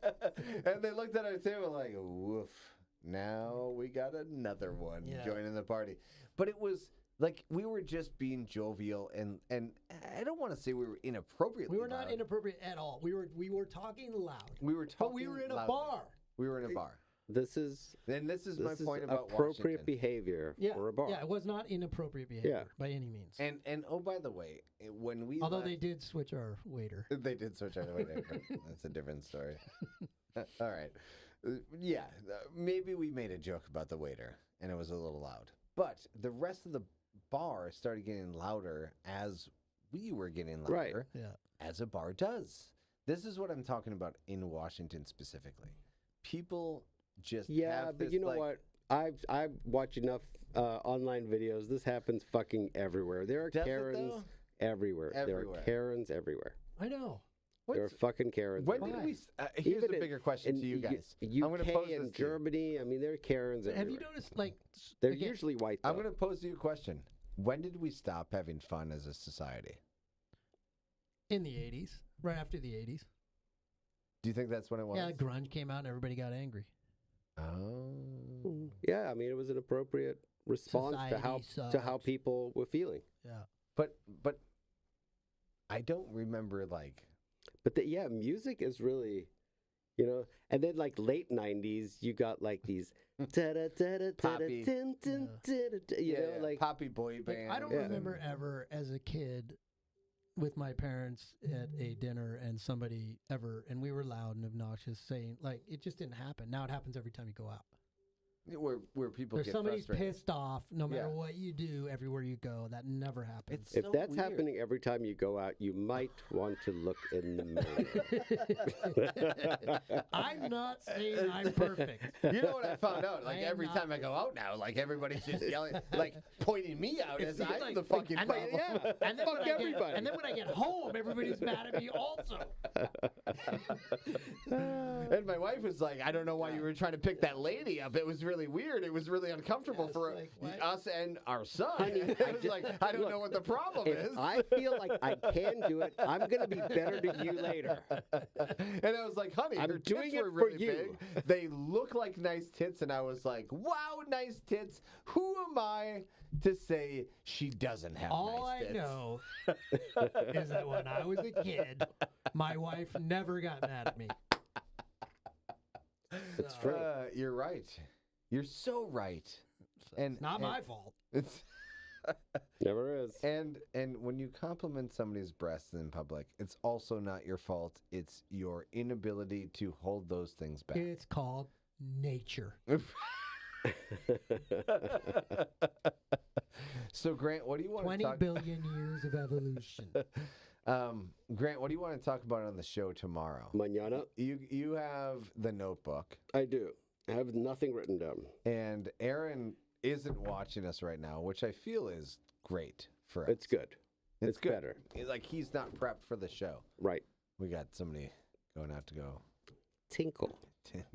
and they looked at our table like, woof. Now we got another one Yeah. joining the party. But it was like we were just being jovial and I don't want to say we were inappropriately we were not loud. inappropriate at all. We were talking loud. We were talking But we were in a loudly. bar. We were in a bar. This is And this is my point about appropriate Washington. behavior Yeah, for a bar. yeah, it was not inappropriate behavior Yeah. by any means. And oh, by the way, when we Although left, they did switch our waiter. they did switch our way there. That's a different story. All right. Yeah, maybe we made a joke about the waiter and it was a little loud. But the rest of the bar started getting louder as we were getting louder, Right. Yeah. as a bar does. This is what I'm talking about in Washington specifically. People just Yeah, have but this, you know like, what? I watch enough online videos. This happens fucking everywhere. There are Does it, Karens though? everywhere. There Everywhere. are Karens everywhere. I know. There are What's, fucking Karens. when everywhere. did we? Here's Even a in- bigger question in to you U- guys. UK I'm going to pose and this to you. Germany. I mean, there are Karens everywhere. Have you noticed, like, They're again, usually white. I'm though. going to pose you a question. When did we stop having fun as a society? in the 80s, right after the 80s? Do you think that's when it was? Yeah, grunge came out and everybody got angry. Oh. Yeah, I mean, it was an appropriate response Society to how sucks. people were feeling. Yeah. But I don't remember like But yeah, music is really, and then like late '90s, you got like these, Poppy. like poppy boy Like, band. I don't Yeah. remember ever as a kid with my parents at a dinner and somebody ever, and we were loud and obnoxious saying, like, it just didn't happen. Now it happens every time you go out. where people There's get somebody's frustrated. pissed off no matter Yeah. what you do, everywhere you go. That never happens. It's If so that's weird. happening every time you go out, you might want to look in the mirror. I'm not saying I'm perfect. You know what I found out? Like I am every not- time I go out now, like everybody's just yelling, like pointing me out as I'm like- the fucking and problem. then, Yeah, and then fuck when I get- everybody. and then when I get home, everybody's mad at me also. And my wife was like, I don't know why you were trying to pick that lady up. It was really weird. It was really uncomfortable Yeah, for it's like, what? us and our son. Honey, It I was just- like, I don't look, know what the problem If is. I feel like I can do it, I'm going to be better to you later. And I was like, honey, I'm her doing tits it were for really you. big. They look like nice tits. And I was like, wow, nice tits. Who am I to say she doesn't have All nice I tits? know is that when I was a kid, my wife never got mad at me. It's So, true. You're right. You're so right. And It's not and my fault. It's Never is. and when you compliment somebody's breasts in public, it's also not your fault. It's your inability to hold those things back. It's called nature. So Grant, what do you want 20 to talk? billion years of evolution. Grant, what do you want to talk about on the show tomorrow? Mañana, You have the Notebook, I do. I have nothing written down. and Aaron isn't watching us right now, which I feel is great for us. It's good. It's It's good. better. Like he's not prepped for the show. Right. We got somebody going out to go Tinkle.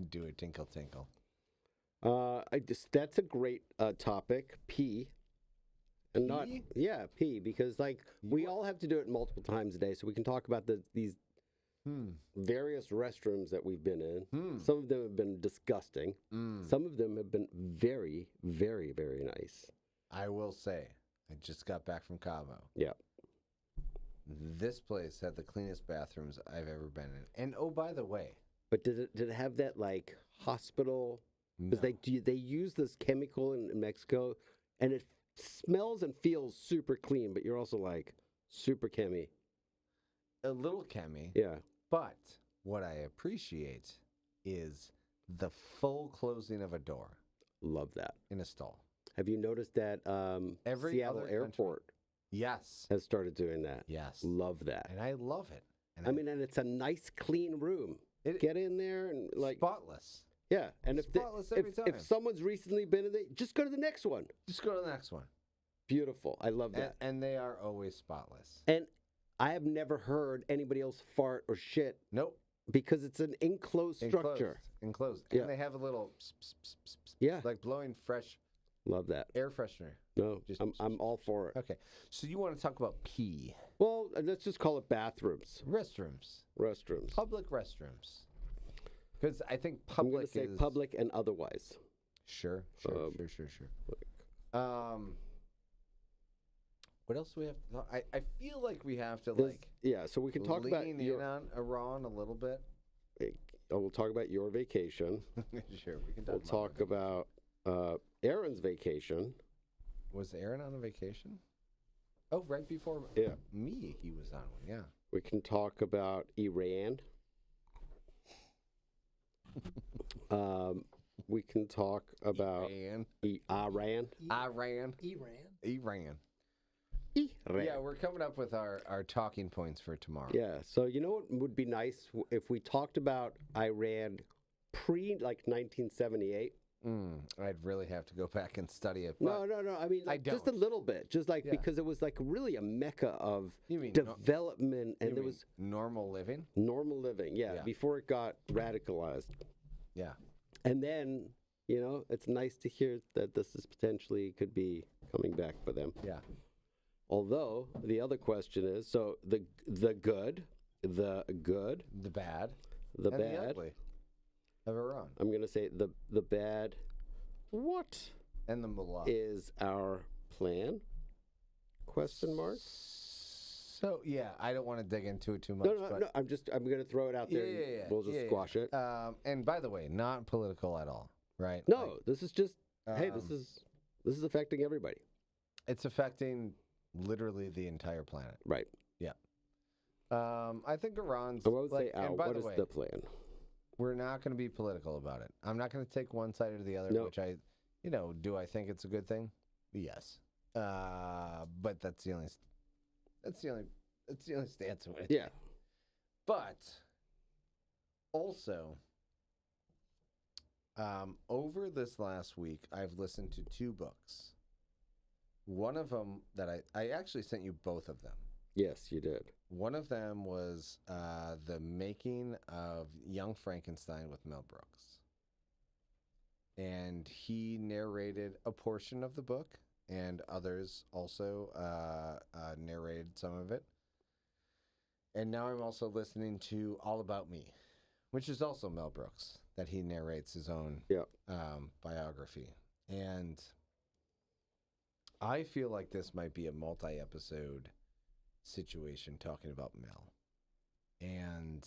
do a tinkle tinkle. That's a great topic. Pee. And not Pee? pee, because like we all have to do it multiple times a day, so we can talk about these various restrooms that we've been in. Some of them have been disgusting. Some of them have been very, very, very nice. I will say, I just got back from Cabo. Yeah. This place had the cleanest bathrooms I've ever been in. And oh, by the way, But did it have that like hospital? Because they use this chemical in Mexico, and it smells and feels super clean, but you're also like super chemi. a little chemi. Yeah. But what I appreciate is the full closing of a door Love that. in a stall. Have you noticed that Every Seattle other Airport Yes. has started doing that? Yes. Love that. And I love it. And I mean, and it's a nice, clean room. It- Get in there and like, spotless. yeah. And if spotless every time. if someone's recently been in there, just go to the next one. Just go to the next one. Beautiful. I love And, that. and they are always spotless. And I have never heard anybody else fart or shit Nope. because it's an enclosed structure. Enclosed. Yeah. And they have a little pss, pss, pss, pss, pss, Yeah. like blowing fresh Love that. air freshener. No, Just- I'm all for it. Okay. So you want to talk about pee. Well, let's just call it bathrooms, Restrooms. restrooms. Public restrooms. Because I think I'm going public to say is public and otherwise. Sure. Sure. What else do we have to talk? I feel like we have to There's- like yeah, so we can talk about lean your. in on Iran a little bit. We'll talk about your vacation. Sure, we can We'll talk about Aaron's vacation. Was Aaron on a vacation? Oh, right before Yeah. me, he was on one. Yeah. We can talk about Iran. We can talk about Iran. Iran. Iran. Iran. Yeah, we're coming up with our talking points for tomorrow. Yeah. So you know what would be nice if we talked about Iran pre like 1978. I'd really have to go back and study it. No. I mean, I like, just a don't. little bit, just like Yeah. because it was like really a mecca of You mean development, and you there mean was normal living? normal living. Yeah, Yeah. before it got radicalized, Yeah. and then it's nice to hear that this is potentially could be coming back for them. Yeah. Although the other question is, so the good, the bad, the and bad. the ugly of Iran, I'm gonna say the bad. What and the mullah. is our plan? Question mark. So yeah, I don't want to dig into it too much. No, but I'm gonna throw it out there. and yeah. We'll just squash it. And by the way, not political at all, right? No, this is just. Hey, um, this is affecting everybody. It's affecting literally the entire planet. Right. I think Iran's. I would say and out. by What the is way, the plan? we're not going to be political about it. I'm not going to take one side or the other, No. which do I think it's a good thing? Yes. But that's the only stance I'm going to Yeah. take. But also, over this last week, I've listened to 2 books. One of them that I actually sent you both of them. Yes, you did. One of them was The Making of Young Frankenstein with Mel Brooks. And he narrated a portion of the book, and others also narrated some of it. And now I'm also listening to All About Me, which is also Mel Brooks, that he narrates his own biography. And I feel like this might be a multi-episode situation talking about Mel. And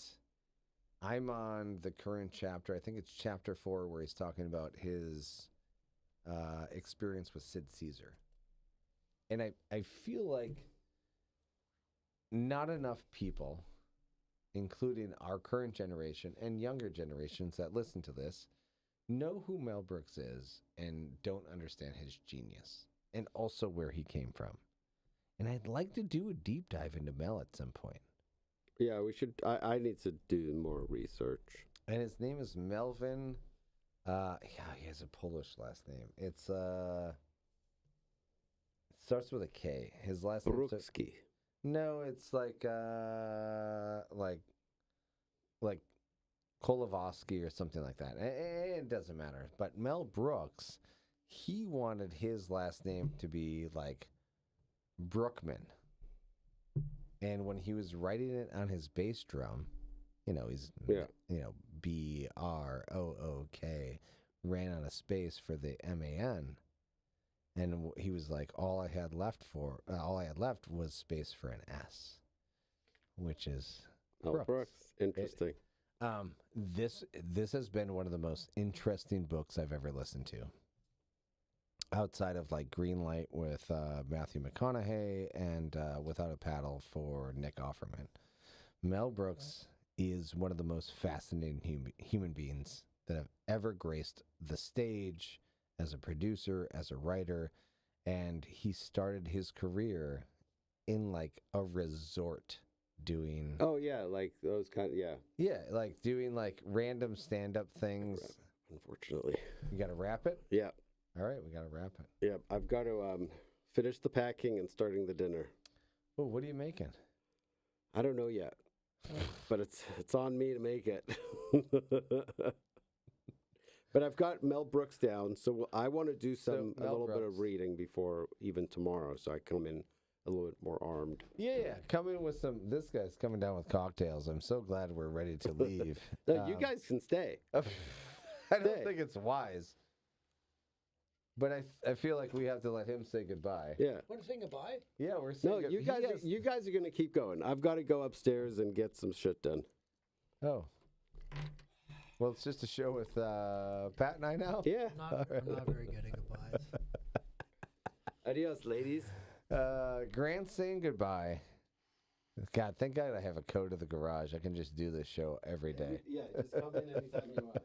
I'm on the current chapter. I think it's chapter 4, where he's talking about his experience with Sid Caesar. And I feel like not enough people, including our current generation and younger generations that listen to this, know who Mel Brooks is and don't understand his genius and also where he came from. And I'd like to do a deep dive into Mel at some point. Yeah, we should. I need to do more research. And his name is Melvin. He has a Polish last name. It starts with a K. His last name. Brooksky. No, it's like Kolovsky or something like that. It doesn't matter. But Mel Brooks, he wanted his last name to be like Brookman. And when he was writing it on his bass drum, he's BROOK, ran out of space for the MAN. And he was like, all I had left was space for an S, which is Brooks. Interesting. This has been one of the most interesting books I've ever listened to. Outside of like Greenlight with Matthew McConaughey and Without a Paddle for Nick Offerman, Mel Brooks is one of the most fascinating human beings that have ever graced the stage as a producer, as a writer, and he started his career in like a resort doing... Oh, yeah, like those Yeah, like doing like random stand-up things. Unfortunately. You got to wrap it? Yeah. All right, we got to wrap it. Yeah, I've got to finish the packing and starting the dinner. Oh, what are you making? I don't know yet, but it's on me to make it. But I've got Mel Brooks down, so I want to do a little bit of reading before even tomorrow, so I come in a little bit more armed. Yeah. Come in with some... This guy's coming down with cocktails. I'm so glad we're ready to leave. No, you guys can stay. I don't think it's wise. But I feel like we have to let him say goodbye. Yeah. Want to say goodbye? Yeah, we're saying No, you guys are going to keep going. I've got to go upstairs and get some shit done. Oh. Well, it's just a show with Pat and I now? Yeah. I'm not very good at goodbyes. Adios, ladies. Grant's saying goodbye. God, thank God I have a code to the garage. I can just do this show every day. Yeah, just come in anytime you want.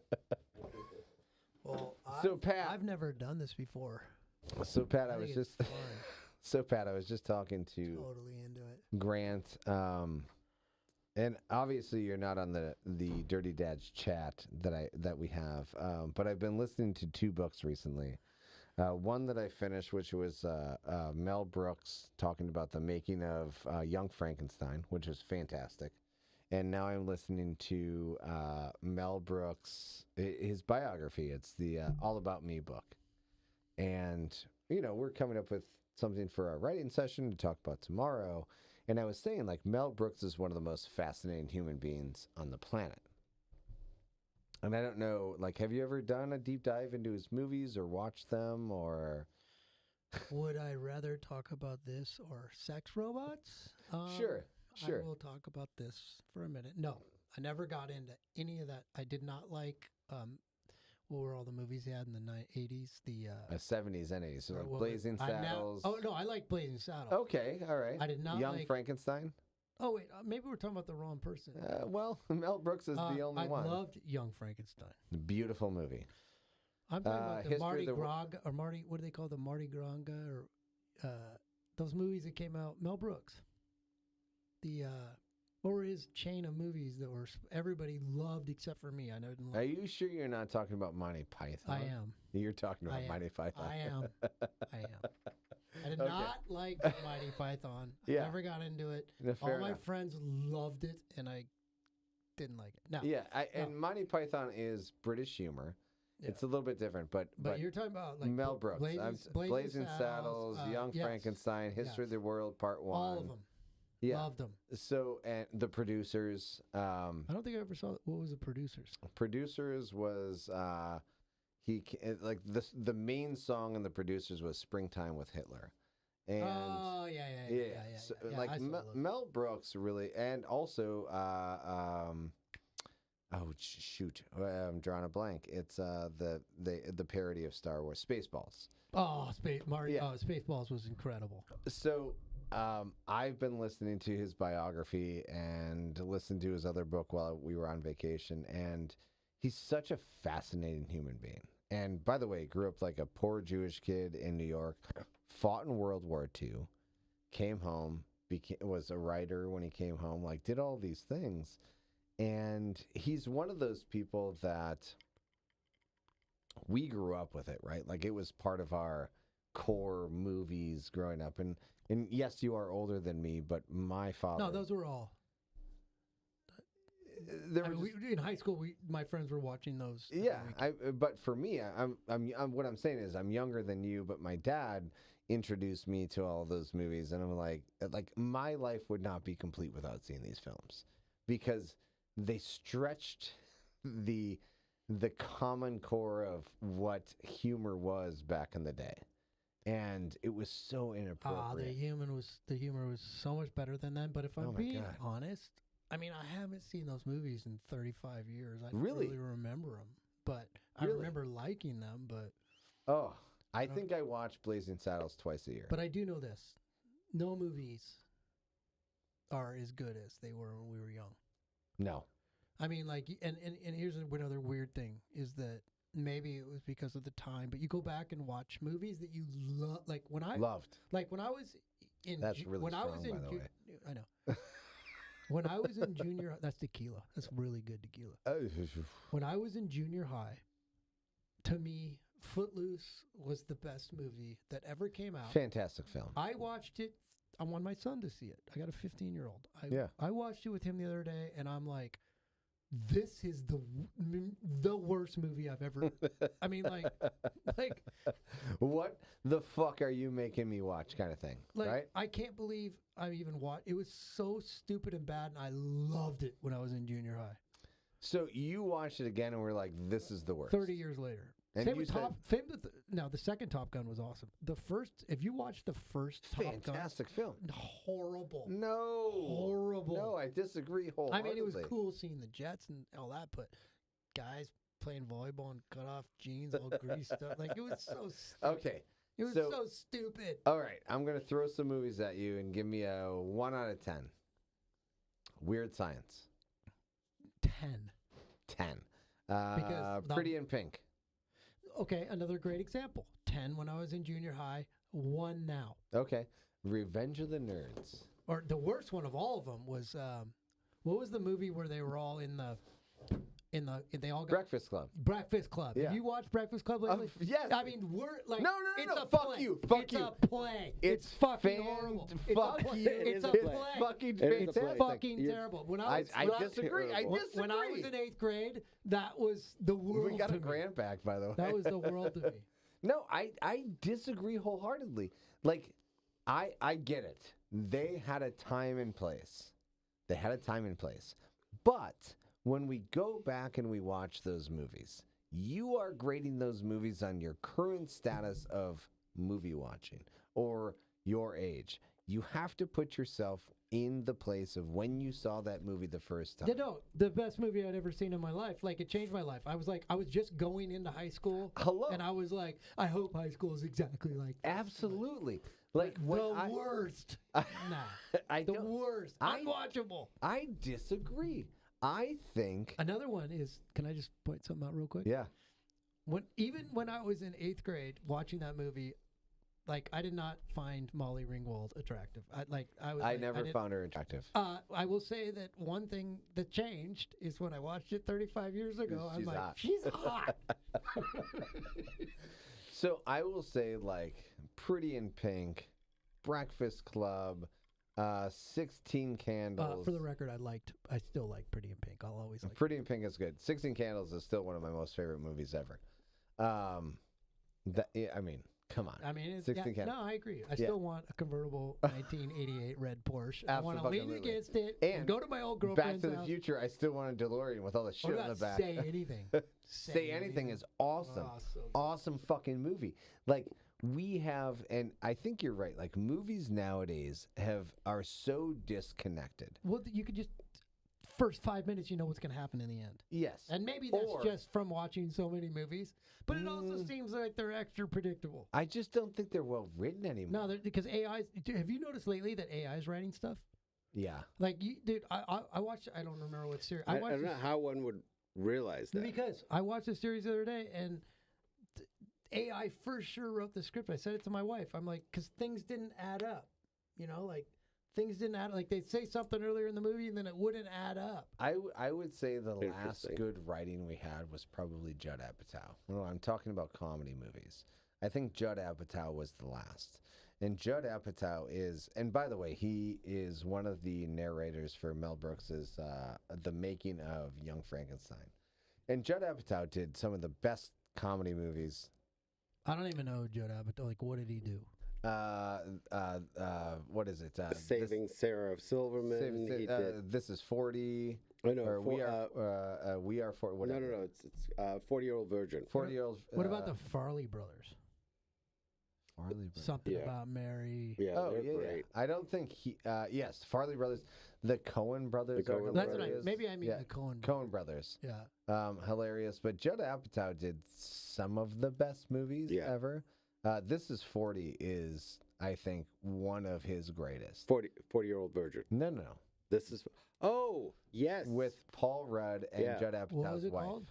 Well, So, Pat- I've never done this before. So, Pat, I was think it's just... fun. So, Pat, I was just talking to Totally into it. Grant, and obviously you're not on the Dirty Dads chat that we have, but I've been listening to 2 books recently. One that I finished, which was Mel Brooks talking about the making of Young Frankenstein, which was fantastic. And now I'm listening to Mel Brooks, his biography. It's the All About Me book. And, we're coming up with something for our writing session to talk about tomorrow. And I was saying, like, Mel Brooks is one of the most fascinating human beings on the planet. And I don't know, like, have you ever done a deep dive into his movies or watched them or... Would I rather talk about this or sex robots? Sure. I will talk about this for a minute. No, I never got into any of that. I did not like, what were all the movies he had in the 80s? The 70s and 80s. So like what Blazing was- Saddles. Oh, no, I like Blazing Saddles. Okay, all right. I did not Young like- Frankenstein? Oh wait, maybe we're talking about the wrong person. Well, Mel Brooks is the only I one. loved Young Frankenstein. Beautiful movie. I'm talking about the History Mardi of the Gras or Marty. What do they call the Mardi Gras or those movies that came out? Mel Brooks. The what were his chain of movies that were everybody loved except for me? I know didn't. Are you sure you're not talking about Monty Python? I am. You're talking about Monty Python. I am. I am. I did Okay. not like Mighty Python. I Yeah. never got into it. No, All fair my enough. friends loved it, and I didn't like it. No, Yeah, and Monty Python is British humor. Yeah. It's a little bit different, but you're talking about like Mel Brooks, Blazing Saddles, Young yes, Frankenstein, History of yes. the World Part 1. all of them. Yeah. Loved them. So, and the producers, I don't think I ever saw. What was the producers? was like the main song in the producers was "Springtime with Hitler," and Oh yeah. so, Yeah, like I saw those. Mel Brooks really, and also I'm drawing a blank. It's the parody of Star Wars, Spaceballs. Oh, Yeah. Spaceballs was incredible. So I've been listening to his biography and listened to his other book while we were on vacation, and he's such a fascinating human being. And by the way, grew up like a poor Jewish kid in New York, fought in World War II, came home, was a writer when he came home, like did all these things. And he's one of those people that we grew up with it, right? Like it was part of our core movies growing up. And yes, you are older than me, but my father. No, those were all. There I were mean, in high school, my friends were watching those. every yeah, week. but for me, I'm what I'm saying is I'm younger than you, but my dad introduced me to all those movies, and I'm like my life would not be complete without seeing these films because they stretched the common core of what humor was back in the day, and it was so inappropriate. The humor was so much better than then. But if I'm Oh my being God. honest, I mean, I haven't seen those movies in 35 years. I don't Really? really remember them, but I Really? remember liking them. But Oh, I think I watch Blazing Saddles twice a year. I do know this: no movies are as good as they were when we were young. No. I mean, like, and here's another weird thing is that maybe it was because of the time, but you go back and watch movies that you love, like when I Loved. like when I was in That's really when I was strong, in by the way. I know. When I was in junior, that's tequila. That's really good tequila. When I was in junior high, to me, Footloose was the best movie that ever came out. Fantastic film. I watched it. I want my son to see it. I got a 15-year-old. Yeah. I watched it with him the other day, and I'm like, this is the worst movie I've ever. I mean, like, What the fuck are you making me watch, kind of thing, right? I can't believe I even watched. It was so stupid and bad, and I loved it when I was in junior high. So you watched it again, and we're like, "This is the worst." 30 years later. And Same you with the second Top Gun was awesome. The first, if you watch the first Top Gun, fantastic film. horrible. No, Horrible. No, I disagree I wholeheartedly. mean, it was cool seeing the jets and all that, but guys playing volleyball and cut off jeans, all greased up, like it was so. Okay, It was so- so stupid. all right. I'm gonna throw some movies at you and give me a 1 out of 10. Weird Science, 10. 10. Because the- Pretty in Pink. Okay, another great example. 10 when I was in junior high. 1 now. Okay, Revenge of the Nerds. Or the worst one of all of them was what was the movie where they were all they all got Breakfast Club. Breakfast Club. Yeah. Have you watched Breakfast Club lately? Yes. I mean, we're like No, it's no. a Fuck play. you. Fuck it's you. a play. It's fucking horrible. fuck It's a play. you. It's a It's play. fucking It is a play. fantastic. Fucking You're- terrible. When I when disagree. I terrible. disagree. When I was in 8th grade, that was the world We got to a me. grant back, by the way. That was the world to me. No, I disagree wholeheartedly. Like, I get it. They had a time and place. But when we go back and we watch those movies, you are grading those movies on your current status of movie watching or your age. You have to put yourself in the place of when you saw that movie the first time. Yeah, no, the best movie I'd ever seen in my life. Like, it changed my life. I was just going into high school. Hello. And I was like, I hope high school is exactly like this. Absolutely. Like the what worst. I, Nah, I the don't. worst. I- Unwatchable. I disagree. I think. Another one is. Can I just point something out real quick? Yeah. Even when I was in 8th grade watching that movie, like I did not find Molly Ringwald attractive. I Never didn't- found her attractive. I will say that one thing that changed is when I watched it 35 years ago. I'm She's like, hot. she's hot. So I will say, like, Pretty in Pink, Breakfast Club, 16 Candles. For the record, I still like Pretty in Pink. I'll always like. Pretty in Pink is good. 16 Candles is still one of my most favorite movies ever. I mean, come on. I mean, it's, 16 yeah, Candles. no, I agree. I still want a convertible 1988 red Porsche. I want to lean Abso-fucking-lutely. against it And and go to my old Back girlfriend's to the house. Future, I still want a DeLorean with all the shit What on the about back. Say Anything? Say Anything is awesome. Oh, so good. Awesome fucking movie. Like we have, and I think you're right. Like movies nowadays are so disconnected. Well, you could just first 5 minutes, you know what's going to happen in the end. Yes, And maybe that's Or- just from watching so many movies, but it also seems like they're extra predictable. I just don't think they're well written anymore. No, because AI's. Have you noticed lately that AI is writing stuff? Yeah, Like, dude, I watched. I don't remember what series. I watched don't know this- how one would realize that. because I watched a series the other day, and AI for sure wrote the script. I said it to my wife. I'm like, because things didn't add up. You know, like things didn't add. Like they'd say something earlier in the movie, and then it wouldn't add up. I would say the last Interesting. good writing we had was probably Judd Apatow. No, I'm talking about comedy movies. I think Judd Apatow was the last. And Judd Apatow is, and by the way, he is one of the narrators for Mel Brooks's The Making of Young Frankenstein. And Judd Apatow did some of the best comedy movies. I don't even know Judd Apatow. Like, what did he do? What is it? Saving Sarah Silverman. He did. This is 40. Oh, no, Or we we are 40. Whatever. no. It's 40-year-old virgin. 40-year-old. What about the Farley brothers? Farley Brothers? Something Yeah. about Mary. Yeah, Oh, they're yeah, great. I don't think he. Yes, Farley Brothers, the Coen brothers. The are Coen That's what I. hilarious. Maybe I mean Yeah, the Coen. Coen brothers. Yeah. Hilarious. But Judd Apatow did some of the best movies Yeah. ever. This is 40 is, I think, one of his greatest. 40-year-old virgin. No. This is. Oh, yes. With Paul Rudd and Yeah. Judd What Apatow's was it wife. called?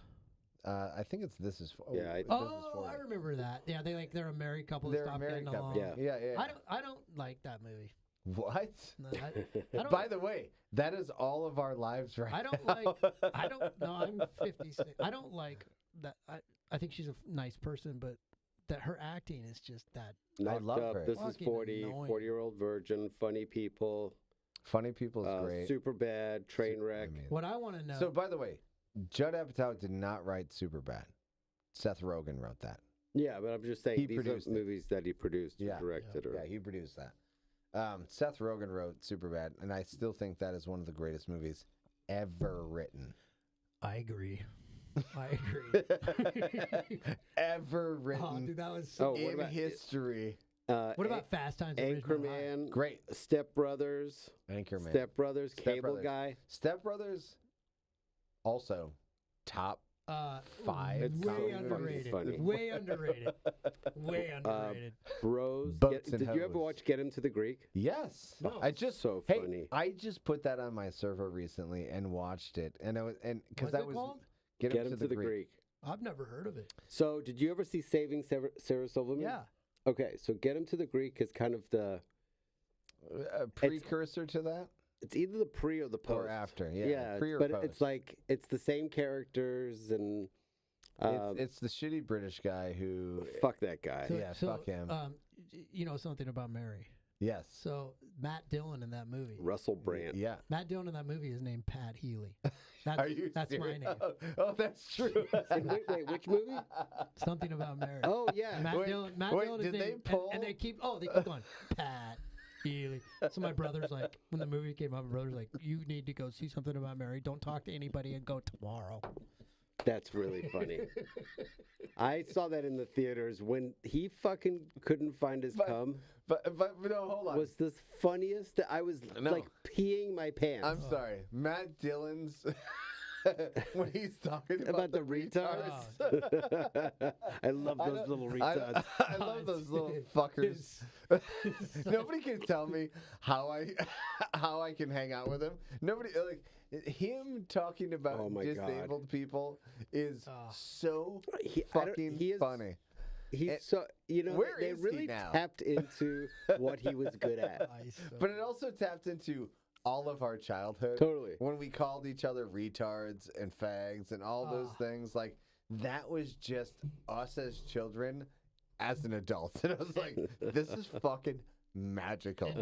I think it's This Is. Yeah, I- This Is Oh, 40. I remember that. Yeah, they're a married couple. that They're a stopped married getting couple. along. Yeah. Yeah. I don't like that movie. What? No, I don't. By the way, that is all of our lives right I don't now. like. I don't. No, I'm 56. I don't like that. I think she's a nice person, but that her acting is just that. Knocked love Up. her. This is Fucking 40. annoying. 40-year-old virgin. Funny people. Funny People is great. Super bad. Train wreck. I mean- What I want to know. So, by the way, Judd Apatow did not write Superbad. Seth Rogen wrote that. Yeah, but I'm just saying He these are produced it. movies that he produced or Yeah. directed. Or Yeah, he produced that. Seth Rogen wrote Superbad, and I still think that is one of the greatest movies ever written. I agree. I agree. Ever Oh, written dude, that was so. Oh, what in about- history. What about Fast Times at Ridgemont High? Anchorman? Great. Step Brothers. Anchorman. Step Brothers. Step Cable Brothers. Guy. Step Brothers, also top. Five Way comedy underrated. funny. Way underrated. Way underrated. Bros. Boats and Did you ever Hose. watch Get Him to the Greek? Yes, No, I just so hey, funny. I just put that on my server recently and watched it, and I was because What's that it was called? Get Him to the Greek. I've never heard of it. So, did you ever see Saving Sarah Silverman? Yeah. Okay, so Get Him to the Greek is kind of the. A precursor to that It's either the pre or the post. or after? Yeah, pre or but post. it's like it's the same characters and. It's the shitty British guy who. Fuck that guy. Yeah, fuck him. You know something about Mary. Yes. So Matt Dillon in that movie. Russell Brand. Yeah. Matt Dillon in that movie is named Pat Healy. Are you That's my serious? name. Oh, that's true. And wait, which movie? Something about Mary. Oh yeah. Matt Wait, Dillon. Matt wait, Dillon is did they named, pull- and they keep going Pat Healy. So my brother's like, when the movie came out, my brother's like, you need to go see something about Mary. Don't talk to anybody and go tomorrow. That's really funny. I saw that in the theaters when he fucking couldn't find his cum. But no, hold on. Was the funniest. I was No. like peeing my pants. I'm sorry. Matt Dillon's when he's talking About the retards. I love I those don't- little I, retards. I love those little fuckers. Nobody can tell me how I can hang out with him. Nobody like him talking about Oh my God. disabled people is so I don't- fucking he is- funny. He's so where they is he really now? tapped into what he was good at. But it also tapped into all of our childhood. Totally. When we called each other retards and fags and all those things, like that was just us as children, as an adult. And I was like, this is fucking magical.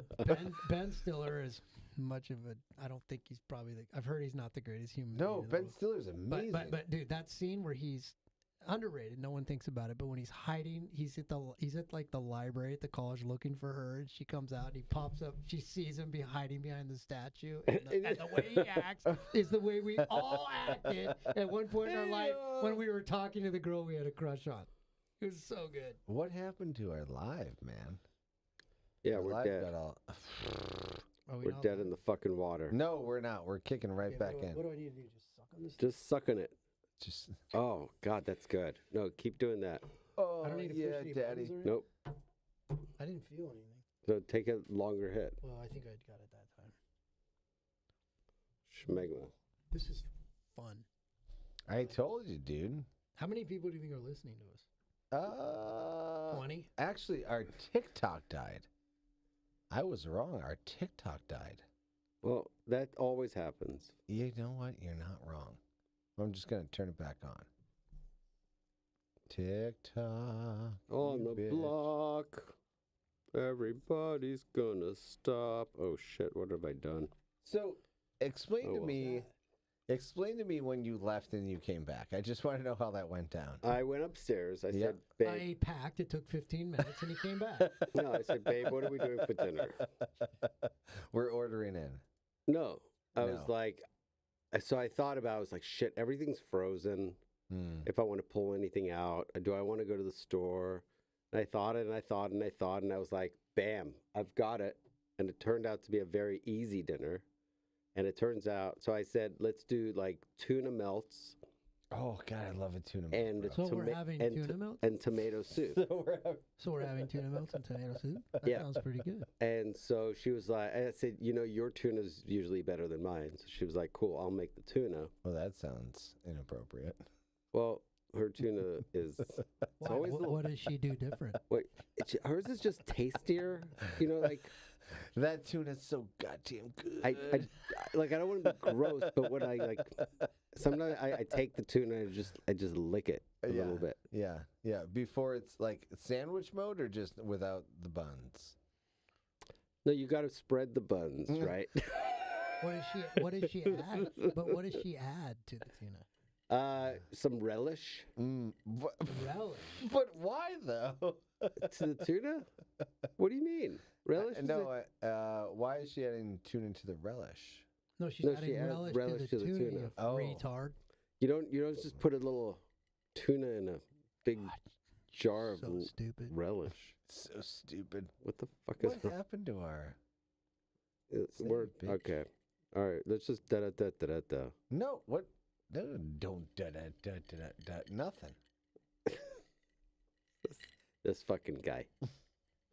Ben Stiller is much of a. I don't think he's probably. I've heard he's not the greatest human. No, being in the Ben world. Stiller's amazing. But dude, that scene where he's underrated, no one thinks about it. But when he's hiding, he's at like the library at the college looking for her, and she comes out and he pops up. She sees him hiding behind the statue, and the way he acts is the way we all acted at one point in our life when we were talking to the girl we had a crush on. It was so good. What happened to our live, man? Yeah, Our we're live dead. got all... We're dead in the fucking water. No, we're not. We're kicking right back in. What do I need to do? Just suck on this. Just sucking it. Just Oh God, that's good. No, keep doing that. oh I don't need to yeah, push any daddy. buttons or anything? Nope. I didn't feel anything. So take a longer hit. Well, I think I got it that time. Schmegma. This is fun. I told you, dude. How many people do you think are listening to us? 20? Actually, our TikTok died. I was wrong. Our TikTok died. Well, that always happens. You know what? You're not wrong. I'm just gonna turn it back on. TikTok On you the bitch. block, everybody's gonna stop. Oh shit! What have I done? So, explain Oh, to well. me. Explain to me when you left and you came back. I just want to know how that went down. I went upstairs. I Yeah. said, "Babe." I packed. It took 15 minutes, and he came back. No, I said, "Babe, what are we doing for dinner?" We're ordering in. No, I was No. like, so I thought about. I was like, "Shit, everything's frozen. Hmm. If I want to pull anything out, do I want to go to the store?" And I thought it, and I thought, and I thought, and I was like, "Bam, I've got it." And it turned out to be a very easy dinner. And it turns out, so I said, let's do like tuna melts Oh God, I love a tuna. and melt, So bro. we're having and tuna melts? and tomato soup. So we're having tuna melts and tomato soup? That Yeah. sounds pretty good. And so she was like, I said, your tuna's usually better than mine. So she was like, cool, I'll make the tuna. Well, that sounds inappropriate. Well, her tuna is, Why? always the- What does she do different? wait, hers is just tastier. Like That tuna's so goddamn good. I don't want to be gross, but when I sometimes I take the tuna and I just lick it a little bit. Yeah, yeah. Before it's like sandwich mode or just without the buns. No, you got to spread the buns, right? What does she add? But what does she add to the tuna? Some relish But, Relish. but why though? to the tuna. What do you mean? Relish? is No. Why is she adding tuna to the relish? No, she's No, adding she adds relish, relish to the tuna, tuna. you Oh. retard. You don't just put a little tuna in a big jar of So stupid. relish. So stupid. What the fuck is What happened to our? Say we're it, bitch. okay? All right, let's just da da da da da da. No. What? No, don't da da da da da. Nothing. This fucking guy.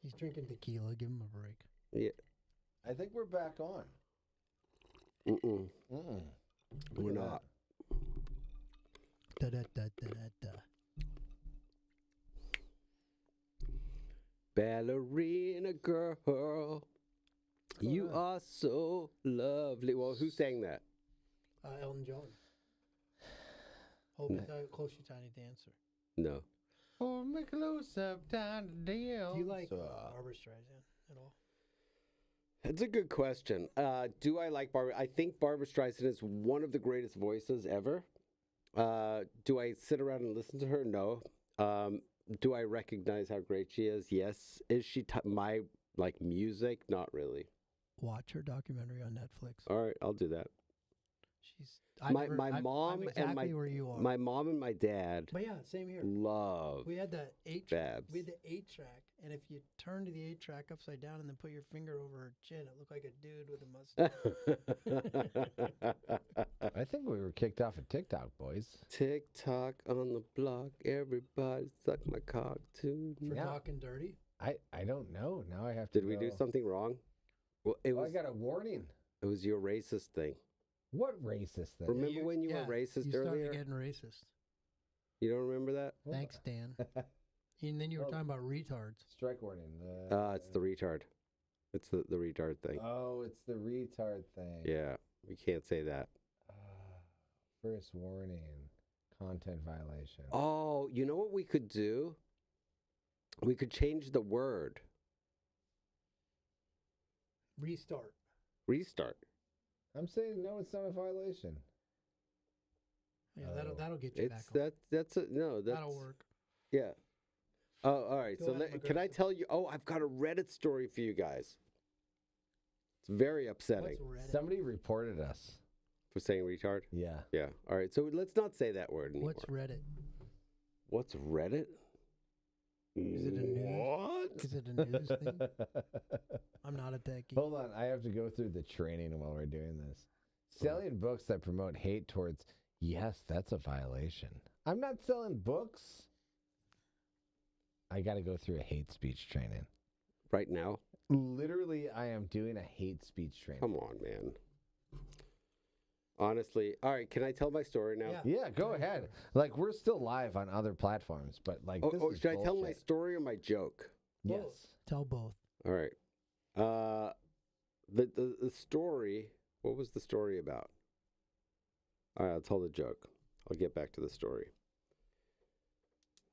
He's drinking tequila. Give him a break. Yeah. I think we're back on. Mm-mm. Mm-mm. We're Look at not. Da da da da da da. Ballerina girl, you are so lovely. Well, who sang that? Elton John. Hold me tight, close your tiny dancer. No. Oh, me close up, down the deal. Do you like Barbra Streisand at all? That's a good question. Do I like Barbara? I think Barbra Streisand is one of the greatest voices ever. Do I sit around and listen to her? No. Do I recognize how great she is? Yes. Is she my music? Not really. Watch her documentary on Netflix. All right, I'll do that. She's My mom I'm exactly and my where you are. my mom and my dad But yeah, same here. love We had the Babs. We had the 8-track, and if you turn to the 8-track upside down and then put your finger over her chin, it looked like a dude with a mustache. I think we were kicked off of TikTok, boys. TikTok on the block, everybody suck my cock too. For Yeah. talking dirty. I don't know. Now I have to. Did we do go- something wrong? Well, it Oh, I was got a warning. it was your racist thing. What racist thing? Remember when you were racist you started earlier? getting racist. You don't remember that? Thanks, Dan. And then you were Oh. talking about retards. Strike warning. It's the retard. It's the retard thing. Oh, it's the retard thing. Yeah, we can't say that. First warning. Content violation. Oh, you know what we could do? We could change the word. Restart. Restart. I'm saying no, it's not a violation. Yeah, Oh. that'll get you back It's on. that's a no. That's, That'll work. Yeah. Oh, all right. Go So ahead, can I McGregor. tell you? Oh, I've got a Reddit story for you guys. It's very upsetting What's Reddit? Somebody reported us. for saying retard. Yeah. Yeah. All right. So let's not say that word anymore. What's Reddit? What's Reddit? Is it a news? What? Is it a news thing? I'm not a techie. Hold on, I have to go through the training while we're doing this. Selling books that promote hate towards, yes, that's a violation. I'm not selling books. I got to go through a hate speech training. Right now? Literally, I am doing a hate speech training. Come on, man. Honestly. All right. Can I tell my story now? Yeah. Yeah, go ahead. Like, we're still live on other platforms, but like, this is Should I tell my bullshit. story or my joke? Yes. Tell both. All right. The story. What was the story about? All right, I'll tell the joke. I'll get back to the story.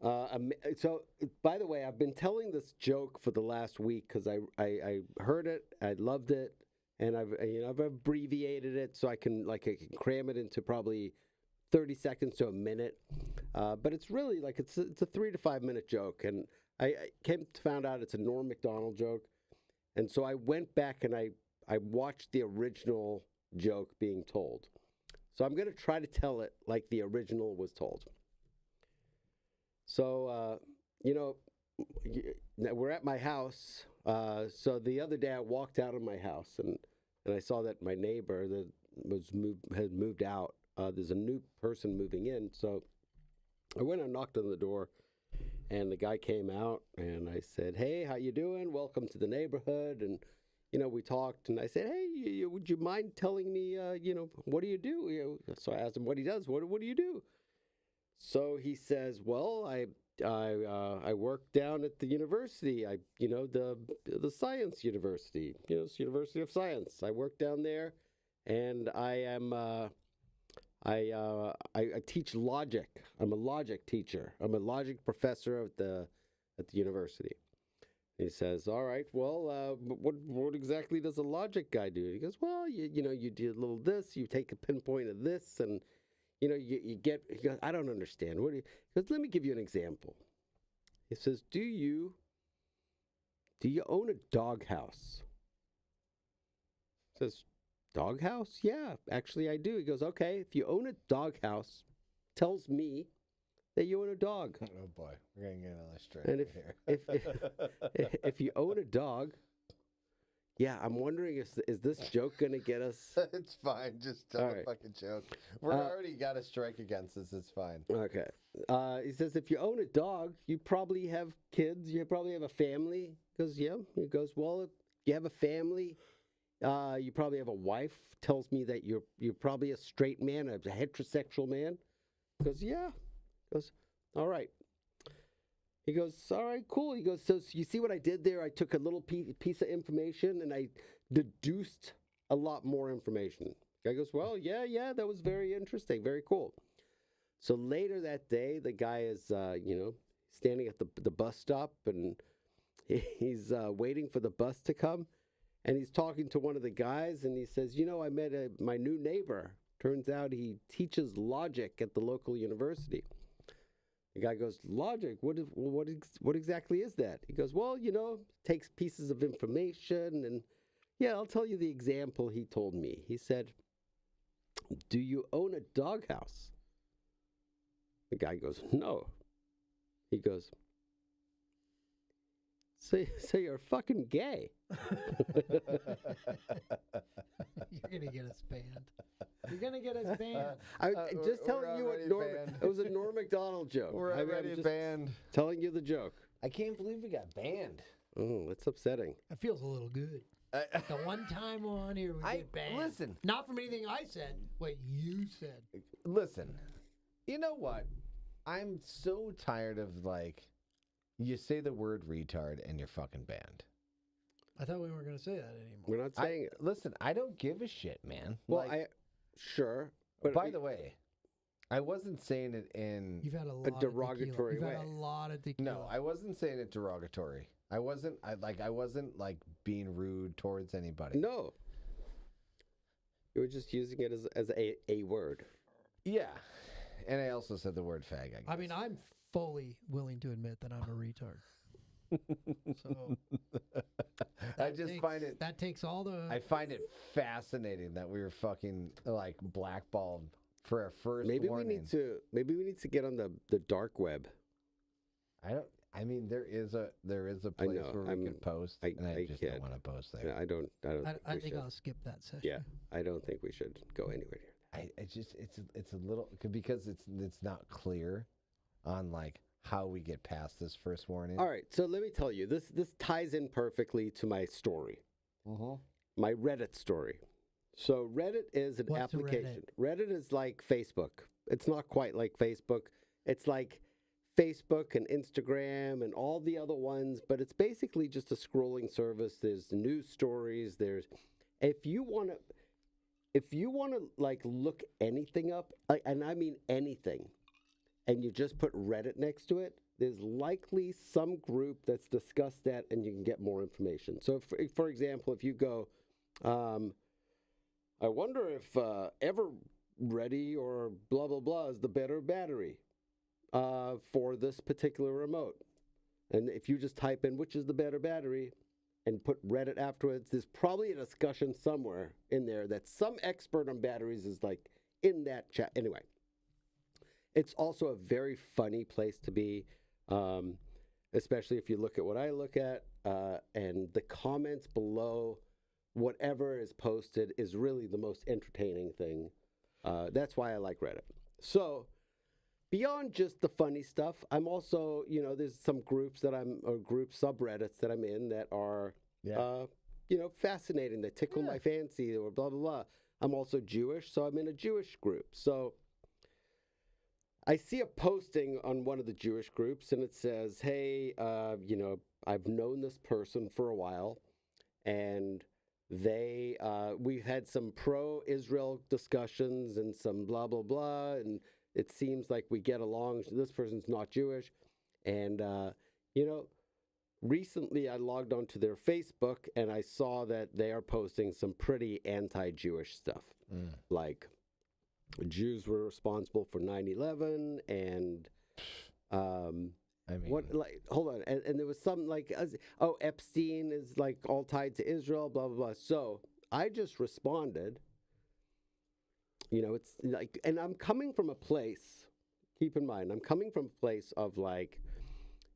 So, by the way, I've been telling this joke for the last week because I heard it, I loved it, and I've abbreviated it so I can cram it into probably 30 seconds to a minute. But it's really like it's a 3 to 5 minute joke, and I found out it's a Norm Macdonald joke, and so I went back and I watched the original joke being told. So I'm going to try to tell it like the original was told. So, we're at my house. So the other day I walked out of my house and I saw that my neighbor that had moved out. There's a new person moving in. So I went and knocked on the door, and the guy came out, and I said, "Hey, how you doing? Welcome to the neighborhood." And we talked, and I said, "Hey, would you mind telling me, what do you do?" So I asked him what he does. What do you do? So he says, "Well, I work down at the university. The science university. It's University of Science. I work down there, and I am I teach logic. I'm a logic teacher. I'm a logic professor at the university." He says, "All right, well, what exactly does a logic guy do?" He goes, "Well, you do a little this, you take a pinpoint of this, and you get." He goes, "I don't understand. What do you?" He goes, "Let me give you an example." He says, Do you own a doghouse?" Says, "Doghouse? Yeah, actually I do." He goes, "Okay, if you own a doghouse, tells me that you own a dog. Oh boy, we're gonna get another straight And here. if you own a dog, yeah, I'm wondering is this joke gonna get us?" It's fine. Just tell All the right. fucking joke. We're already got a strike against us. It's fine. Okay. He says, if you own a dog, you probably have kids. You probably have a family. Goes, yeah. He goes, well, if you have a family, you probably have a wife. Tells me that you're probably a straight man, a heterosexual man. Goes, yeah. Goes, all right. He goes, all right, cool. He goes, so you see what I did there? I took a little piece of information and I deduced a lot more information. Guy goes, well, yeah, that was very interesting. Very cool. So later that day, the guy is, standing at the bus stop, and he's waiting for the bus to come, and he's talking to one of the guys, and he says, I met my new neighbor. Turns out he teaches logic at the local university. The guy goes, logic? What exactly is that? He goes, well, takes pieces of information, and yeah, I'll tell you the example he told me. He said, "Do you own a doghouse?" The guy goes, "No." He goes, So you're fucking gay. You're gonna get us banned. You're gonna get us banned. I'm just we're telling you what already Norm. banned. It was a Norm Macdonald joke. We're I mean, I'm already just banned. telling you the joke. I can't believe we got banned. Oh, that's upsetting. That feels a little good. The one time on here we get banned. Listen. Not from anything I said. What you said. Listen, you know what? I'm so tired of you say the word retard and you're fucking banned. I thought we weren't gonna say that anymore. We're not saying it. Listen, I don't give a shit, man. Well, sure. But By the way, I wasn't saying it in. You've had a lot derogatory of tequila. You've way. had a lot of tequila. No, I wasn't saying it derogatory. I wasn't being rude towards anybody. no. You were just using it as a word. Yeah, and I also said the word fag. I mean, I'm fully willing to admit that I'm a retard. So I just find it. that takes all the. I find it fascinating that we were fucking blackballed for our first. Maybe warning. we need to get on the dark web. I mean, there is a I place know, where we can post, and I just kid. don't want to post there. Yeah, I don't I we think should. I'll skip that session. Yeah, I don't think we should go anywhere near. I just it's a little because it's not clear on how we get past this first warning. All right, so let me tell you, this ties in perfectly to my story, Mm-hmm. my Reddit story. So Reddit is an What's a application. Reddit is like Facebook. It's not quite like Facebook. It's like Facebook and Instagram and all the other ones, but it's basically just a scrolling service. There's news stories. There's if you want to look anything up, and I mean anything, and you just put Reddit next to it, there's likely some group that's discussed that, and you can get more information. So, for example, if you go, I wonder if Ever Ready or blah blah blah is the better battery for this particular remote, and if you just type in which is the better battery and put Reddit afterwards, there's probably a discussion somewhere in there that some expert on batteries is in that chat. Anyway, it's also a very funny place to be, especially if you look at what I look at, and the comments below whatever is posted is really the most entertaining thing. That's why I like Reddit. So beyond just the funny stuff, I'm also, there's some groups or group subreddits that I'm in that are, fascinating, that tickle my fancy or blah, blah, blah. I'm also Jewish, so I'm in a Jewish group. So I see a posting on one of the Jewish groups, and it says, hey, I've known this person for a while, and we've had some pro-Israel discussions and some blah, blah, blah, and it seems like we get along. This person's not Jewish. And, recently I logged onto their Facebook and I saw that they are posting some pretty anti-Jewish stuff. Like Jews were responsible for 9/11 and, hold on. And there was some Epstein is all tied to Israel, blah, blah, blah. So I just responded. It's and I'm coming from a place, keep in mind, I'm coming from a place of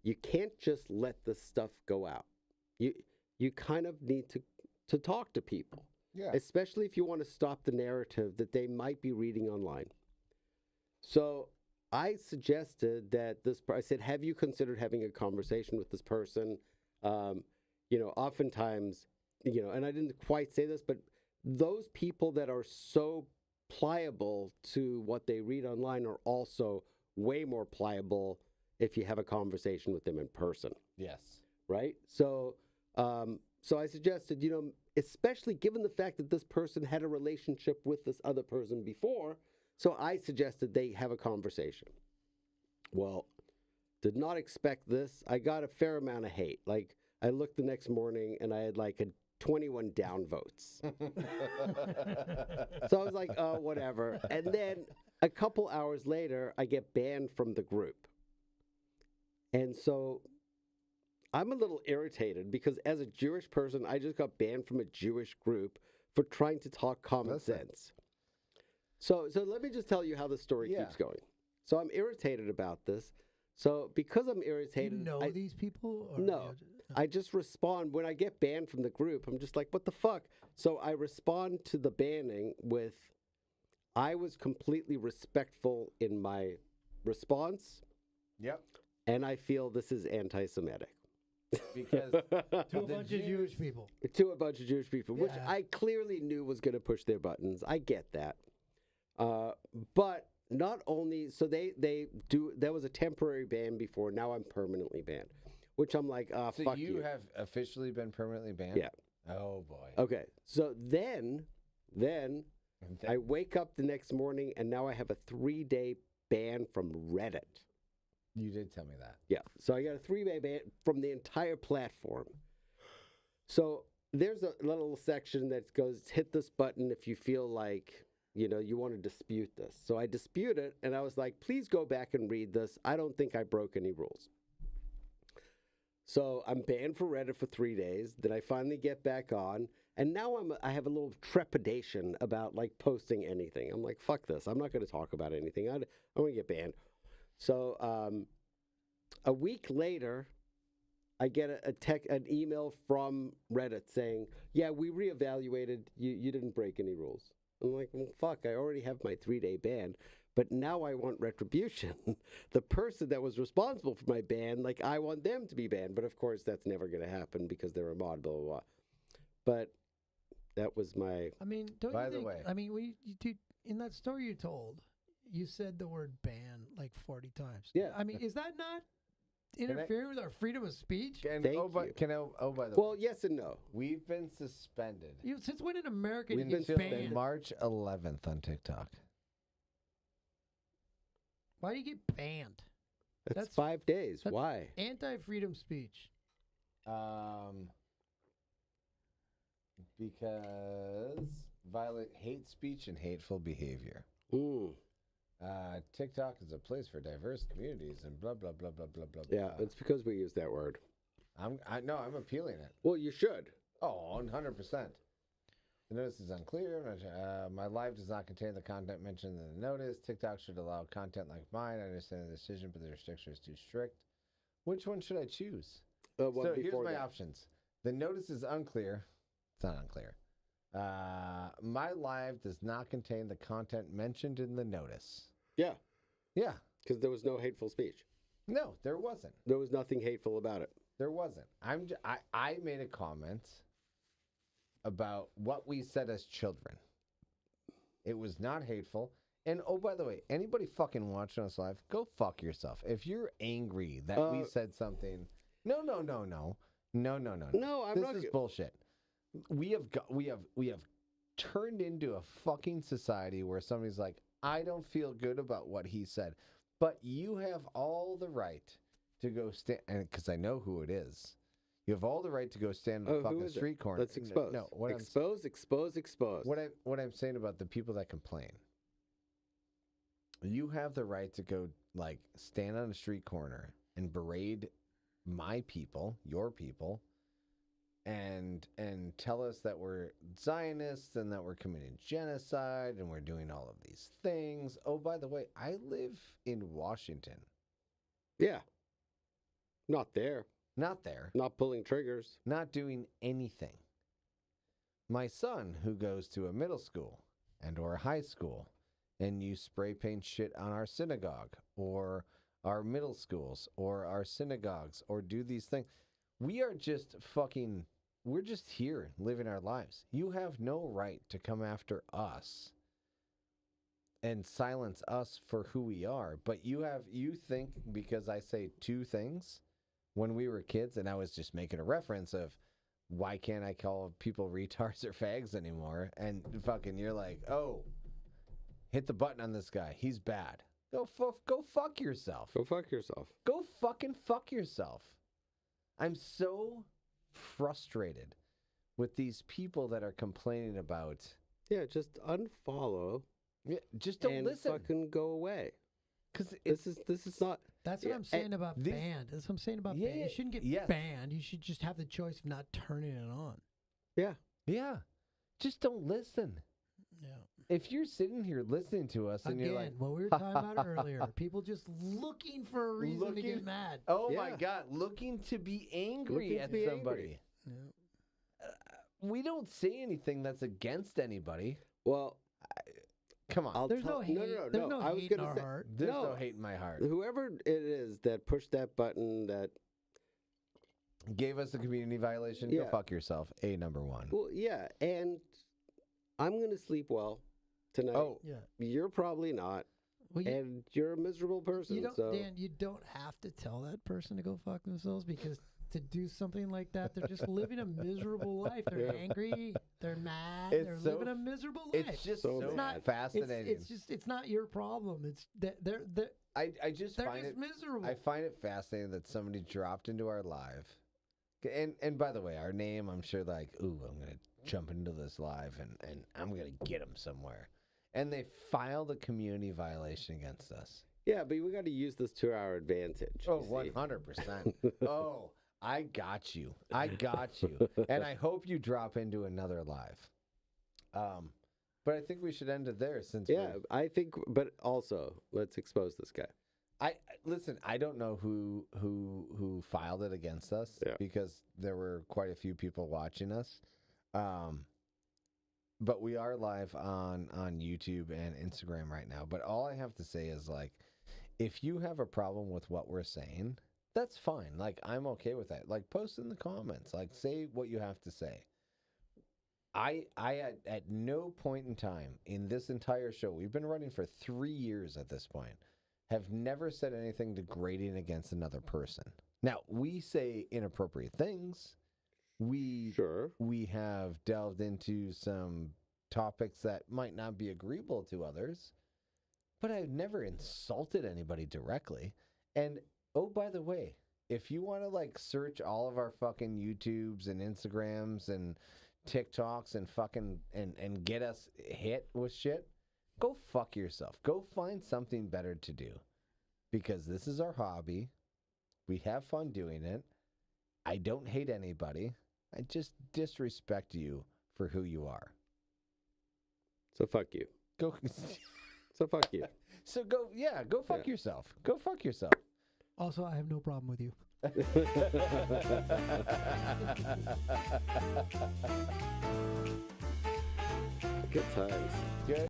you can't just let this stuff go out. You kind of need to talk to people, especially if you want to stop the narrative that they might be reading online. So I suggested that I said, have you considered having a conversation with this person? Oftentimes, and I didn't quite say this, but those people that are so pliable to what they read online are also way more pliable if you have a conversation with them in person. Yes. Right? So I suggested, especially given the fact that this person had a relationship with this other person before, so I suggested they have a conversation. Well, did not expect this. I got a fair amount of hate. I looked the next morning and I had 21 down votes. So I was like, oh, whatever. And then a couple hours later, I get banned from the group. And so I'm a little irritated because as a Jewish person, I just got banned from a Jewish group for trying to talk common sense. So let me just tell you how the story Yeah. keeps going. So I'm irritated about this. So because I'm Do you irritated, know I, these people? Or No. I just respond when I get banned from the group. I'm just like, what the fuck? So I respond to the banning with, I was completely respectful in my response, Yep. and I feel this is anti-Semitic. Because To a The bunch of Jewish people. To a bunch of Jewish people, which Yeah. I clearly knew was going to push their buttons. I get that. But not only, so they do, there was a temporary ban before, now I'm permanently banned, which I'm like, so fuck you you. have officially been permanently banned? Yeah. Oh boy. Okay, so then I wake up the next morning and now I have a 3-day ban from Reddit. You did tell me that. Yeah, so I got a 3-day ban from the entire platform. So there's a little section that goes, hit this button if you feel like, you want to dispute this. So I dispute it, and I was like, please go back and read this. I don't think I broke any rules. So I'm banned for Reddit for 3 days. Then I finally get back on, and now I have a little trepidation about like posting anything. I'm like, fuck this. I'm not going to talk about anything. I'm going to get banned. So a week later, I get an email from Reddit saying, yeah, we reevaluated. You didn't break any rules. I'm like, well, fuck, I already have my 3-day ban, but now I want retribution. The person that was responsible for my ban, like, I want them to be banned. But of course, that's never going to happen because they're a mod, blah, blah, blah. But that was my. I mean, don't By you the think, way- I mean, in that story you told, you said the word ban like 40 times. Yeah. I mean, is that not I- interfering with our freedom of speech? And Thank oh, by, you. can I, oh, by the Well, way, yes and no. we've been suspended. Since when an American We've gets been banned? suspended. March 11th on TikTok. Why do you get banned? That's That's- 5 days. that's- Why? Anti-freedom speech. Because violate hate speech and hateful behavior. Mm. TikTok is a place for diverse communities and blah blah blah blah blah blah. Yeah, blah. it's because we use that word. I'm appealing it. Well, you should. Oh, 100%. The notice is unclear. My live does not contain the content mentioned in the notice. TikTok should allow content like mine. I understand the decision, but the restriction is too strict. Which one should I choose? One So here's before my that. options. The notice is unclear. It's not unclear. My live does not contain the content mentioned in the notice. Yeah, Yeah. because there was no hateful speech. No, there wasn't. There was nothing hateful about it. There wasn't. I made a comment about what we said as children. It was not hateful. And oh, by the way, anybody fucking watching us live, go fuck yourself. If you're angry that we said something, no. No, I'm this not. is bullshit. We have turned into a fucking society where somebody's like, I don't feel good about what he said, but you have all the right to go stand, and because I know who it is, you have all the right to go stand on Oh, the who fucking is it? street corner. Let's expose. No, what expose. what I'm saying about the people that complain, you have the right to go like stand on a street corner and berate my people, your people, and tell us that we're Zionists and that we're committing genocide and we're doing all of these things. Oh, by the way, I live in Washington. Yeah. Not there. Not there. Not pulling triggers. Not doing anything. My son, who goes to a middle school and or a high school, and you spray paint shit on our synagogue or our middle schools or our synagogues or do these things. We are just fucking, we're just here living our lives. You have no right to come after us and silence us for who we are. But you think because I say two things when we were kids, and I was just making a reference of why can't I call people retards or fags anymore? And fucking you're like, oh, hit the button on this guy. He's bad. Go fuck yourself. Go fuck yourself. Go fucking fuck yourself. I'm so frustrated with these people that are complaining about. Yeah, just unfollow Yeah, just don't and listen. fucking go away. Because This is not. That's Yeah, what I'm saying about these- banned. That's what I'm saying about Yeah, banned. You shouldn't get yes. banned. You should just have the choice of not turning it on. Yeah. yeah, just don't listen. If you're sitting here listening to us and you're Again, like, what we were talking about earlier, people just looking for a reason to Looking- get mad. oh my Yeah. God, looking to be angry Looking to at be somebody. angry. We don't say anything that's against anybody. Well, Come on. I'll There's tell- no hate. There's no I was hate in gonna our say, heart. There's no no. hate in my heart. whoever it is that pushed that button, that Gave us a community violation. Go Yeah. fuck yourself. Number one. well, yeah, and I'm gonna sleep well tonight. Oh, Yeah. You're probably not, Well, you, and you're a miserable person. you don't, so Dan. You don't have to tell that person to go fuck themselves because to do something like that, they're just living a miserable life. They're Yeah. angry. They're mad. It's they're so living a miserable life. it's just So so, It's not- fascinating. It's not your problem. It's that they're I just they're find just it miserable. I find it fascinating that somebody dropped into our live. And by the way, our name, I'm sure like, ooh, I'm going to jump into this live and I'm going to get them somewhere. And they filed a community violation against us. yeah, but we got to use this to our advantage. Oh, you see. 100%. Oh, I got you. I got you. And I hope you drop into another live. But I think we should end it there since Yeah, I think. But also, let's expose this guy. Listen, I don't know who filed it against us Yeah. because there were quite a few people watching us. But we are live on YouTube and Instagram right now. But all I have to say is like, if you have a problem with what we're saying, that's fine. Like, I'm okay with that. Like, post in the comments. Like, say what you have to say. I at no point in time in this entire show, we've been running for 3 years at this point, have never said anything degrading against another person. Now, we say inappropriate things. Sure. We have delved into some topics that might not be agreeable to others, but I've never insulted anybody directly. And oh, by the way, if you want to like search all of our fucking YouTubes and Instagrams and TikToks and fucking and get us hit with shit, go fuck yourself. Go find something better to do, because this is our hobby. We have fun doing it. I don't hate anybody. I just disrespect you for who you are. So fuck you. Go. So fuck you. So go. Yeah. Go fuck Yeah. yourself. Go fuck yourself. Also, I have no problem with you. Good times. Good.